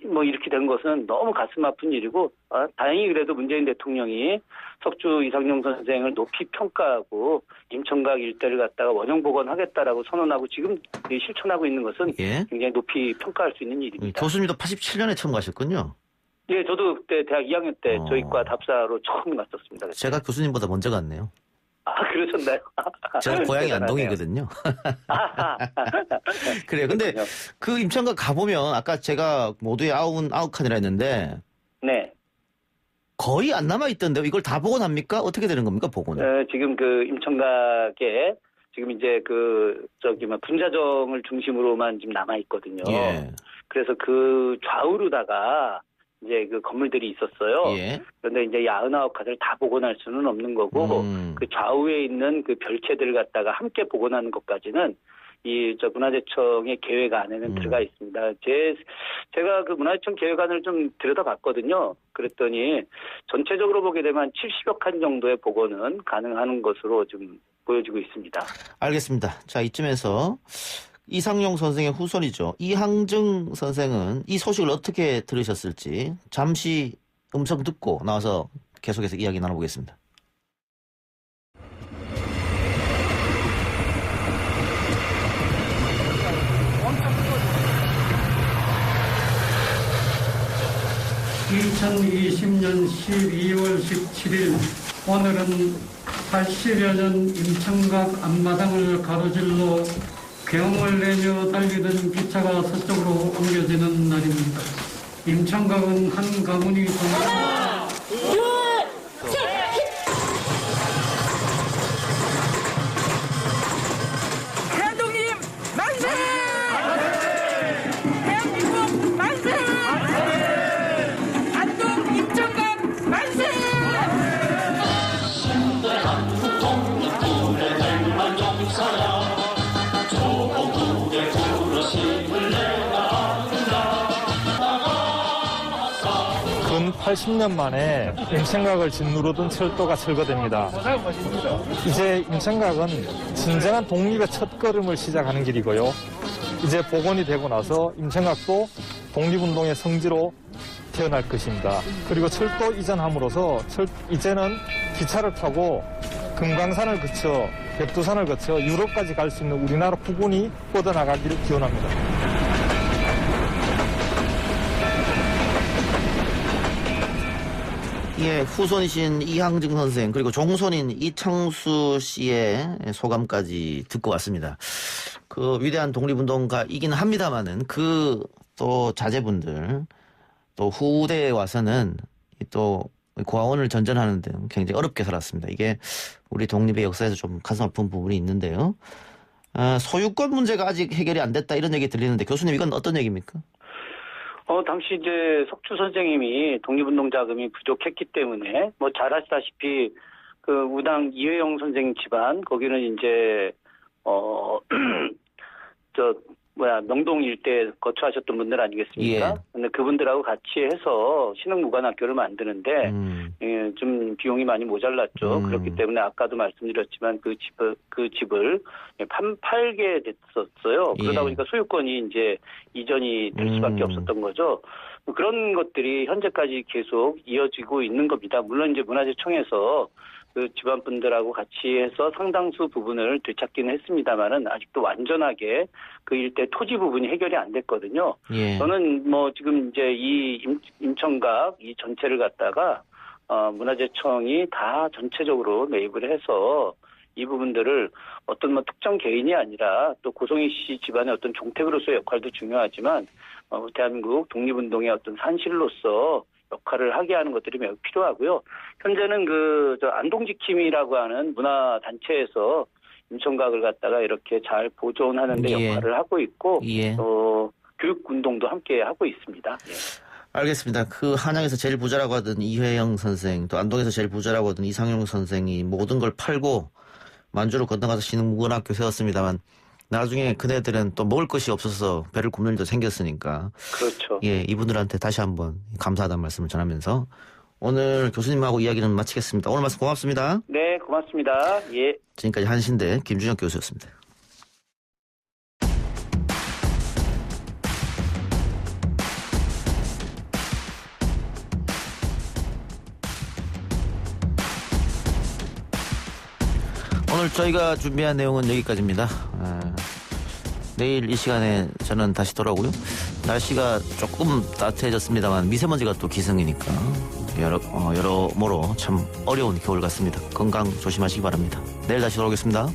뭐 이렇게 된 것은 너무 가슴 아픈 일이고 다행히 그래도 문재인 대통령이 석주 이상용 선생을 높이 평가하고 임청각 일대를 갖다가 원형복원하겠다라고 선언하고 지금 실천하고 있는 것은 굉장히 높이 평가할 수 있는 일입니다.
교수님도 87년에 처음 가셨군요.
예, 저도 그때 대학 2학년 때 저희과 답사로 처음 갔었습니다. 그때.
제가 교수님보다 먼저 갔네요.
아, 그러셨나요?
제가 고향이 안동이거든요. 그래요. 근데 그 임청각 가보면 아까 제가 모두의 99칸이라 했는데 거의 안 남아있던데요. 이걸 다 복원합니까? 어떻게 되는 겁니까? 복원은?
지금 그 임청각에 지금 이제 분자정을 중심으로만 지금 남아있거든요. 그래서 그 좌우로다가 이제 그 건물들이 있었어요. 그런데 이제 99칸을 다 복원할 수는 없는 거고, 그 좌우에 있는 그 별채들을 갖다가 함께 복원하는 것까지는 문화재청의 계획 안에는 들어가 있습니다. 제가 그 문화재청 계획안을 좀 들여다봤거든요. 그랬더니 전체적으로 보게 되면 70여 칸 정도의 복원은 가능한 것으로 좀 보여지고 있습니다.
알겠습니다. 자, 이쯤에서 이상용 선생의 후손이죠. 이항증 선생은 이 소식을 어떻게 들으셨을지 잠시 음성 듣고 나와서 계속해서 이야기 나눠보겠습니다.
(2020년 12월 17일) 오늘은 80여 년 임청각 앞마당을 가로질러 경을 내며 달리던 기차가 서쪽으로 옮겨지는 날입니다. 임청각은 한 가문이 하나, 둘, 셋!
대한독립 만세! 대한민국 만세! 안동 임청각 만세!
근 80년 만에 임천각을 짓누르 둔 철도가 철거됩니다. 이제 임천각은 진정한 독립의 첫걸음을 시작하는 길이고요. 이제 복원이 되고 나서 임천각도 독립운동의 성지로 태어날 것입니다. 그리고 철도 이전함으로써 이제는 기차를 타고 금강산을 거쳐 백두산을 거쳐 유럽까지 갈 수 있는 우리나라 부군이 뻗어나가기를 기원합니다.
예, 후손이신 이항증 선생 그리고 종손인 이창수 씨의 소감까지 듣고 왔습니다. 그 위대한 독립운동가이긴 합니다만은 그 또 자제분들 또 후대에 와서는 또 고아원을 전전하는 등 굉장히 어렵게 살았습니다. 이게 우리 독립의 역사에서 좀 가슴 아픈 부분이 있는데요. 소유권 문제가 아직 해결이 안 됐다 이런 얘기 들리는데 교수님 이건 어떤 얘기입니까?
당시 이제 석주 선생님이 독립운동 자금이 부족했기 때문에 뭐 잘 아시다시피 그 우당 이회영 선생 집안 거기는 이제 명동 일대 거처하셨던 분들 아니겠습니까?
예.
근데 그분들하고 같이 해서 신흥무관학교를 만드는데 예, 좀 비용이 많이 모자랐죠. 그렇기 때문에 아까도 말씀드렸지만 그 집을 팔게 됐었어요. 그러다 보니까 소유권이 이제 이전이 될 수밖에 없었던 거죠. 그런 것들이 현재까지 계속 이어지고 있는 겁니다. 물론 이제 문화재청에서 그 집안 분들하고 같이 해서 상당수 부분을 되찾기는 했습니다만은 아직도 완전하게 그 일대 토지 부분이 해결이 안 됐거든요.
예.
저는 뭐 지금 이제 이 임천각 이 전체를 갖다가 문화재청이 다 전체적으로 매입을 해서 이 부분들을 어떤 뭐 특정 개인이 아니라 또 고성희 씨 집안의 어떤 종택으로서의 역할도 중요하지만 대한민국 독립운동의 어떤 산실로서 역할을 하게 하는 것들이 매우 필요하고요. 현재는 안동지킴이라고 하는 문화단체에서 임천각을 갖다가 이렇게 잘 보존하는 데 역할을 하고 있고 교육운동도 함께 하고 있습니다. 예.
알겠습니다. 그 한양에서 제일 부자라고 하던 이회영 선생 또 안동에서 제일 부자라고 하던 이상용 선생이 모든 걸 팔고 만주로 건너가서 신흥무관학교 세웠습니다만 나중에 그네들은 또 먹을 것이 없어서 배를 굽는 일도 생겼으니까.
그렇죠.
예, 이분들한테 다시 한번 감사하다는 말씀을 전하면서 오늘 교수님하고 이야기는 마치겠습니다. 오늘 말씀 고맙습니다.
네, 고맙습니다. 예.
지금까지 한신대 김준혁 교수였습니다. 오늘 저희가 준비한 내용은 여기까지입니다. 내일 이 시간에 저는 다시 돌아오고요. 날씨가 조금 따뜻해졌습니다만 미세먼지가 또 기승이니까 여러모로 참 어려운 겨울 같습니다. 건강 조심하시기 바랍니다. 내일 다시 돌아오겠습니다.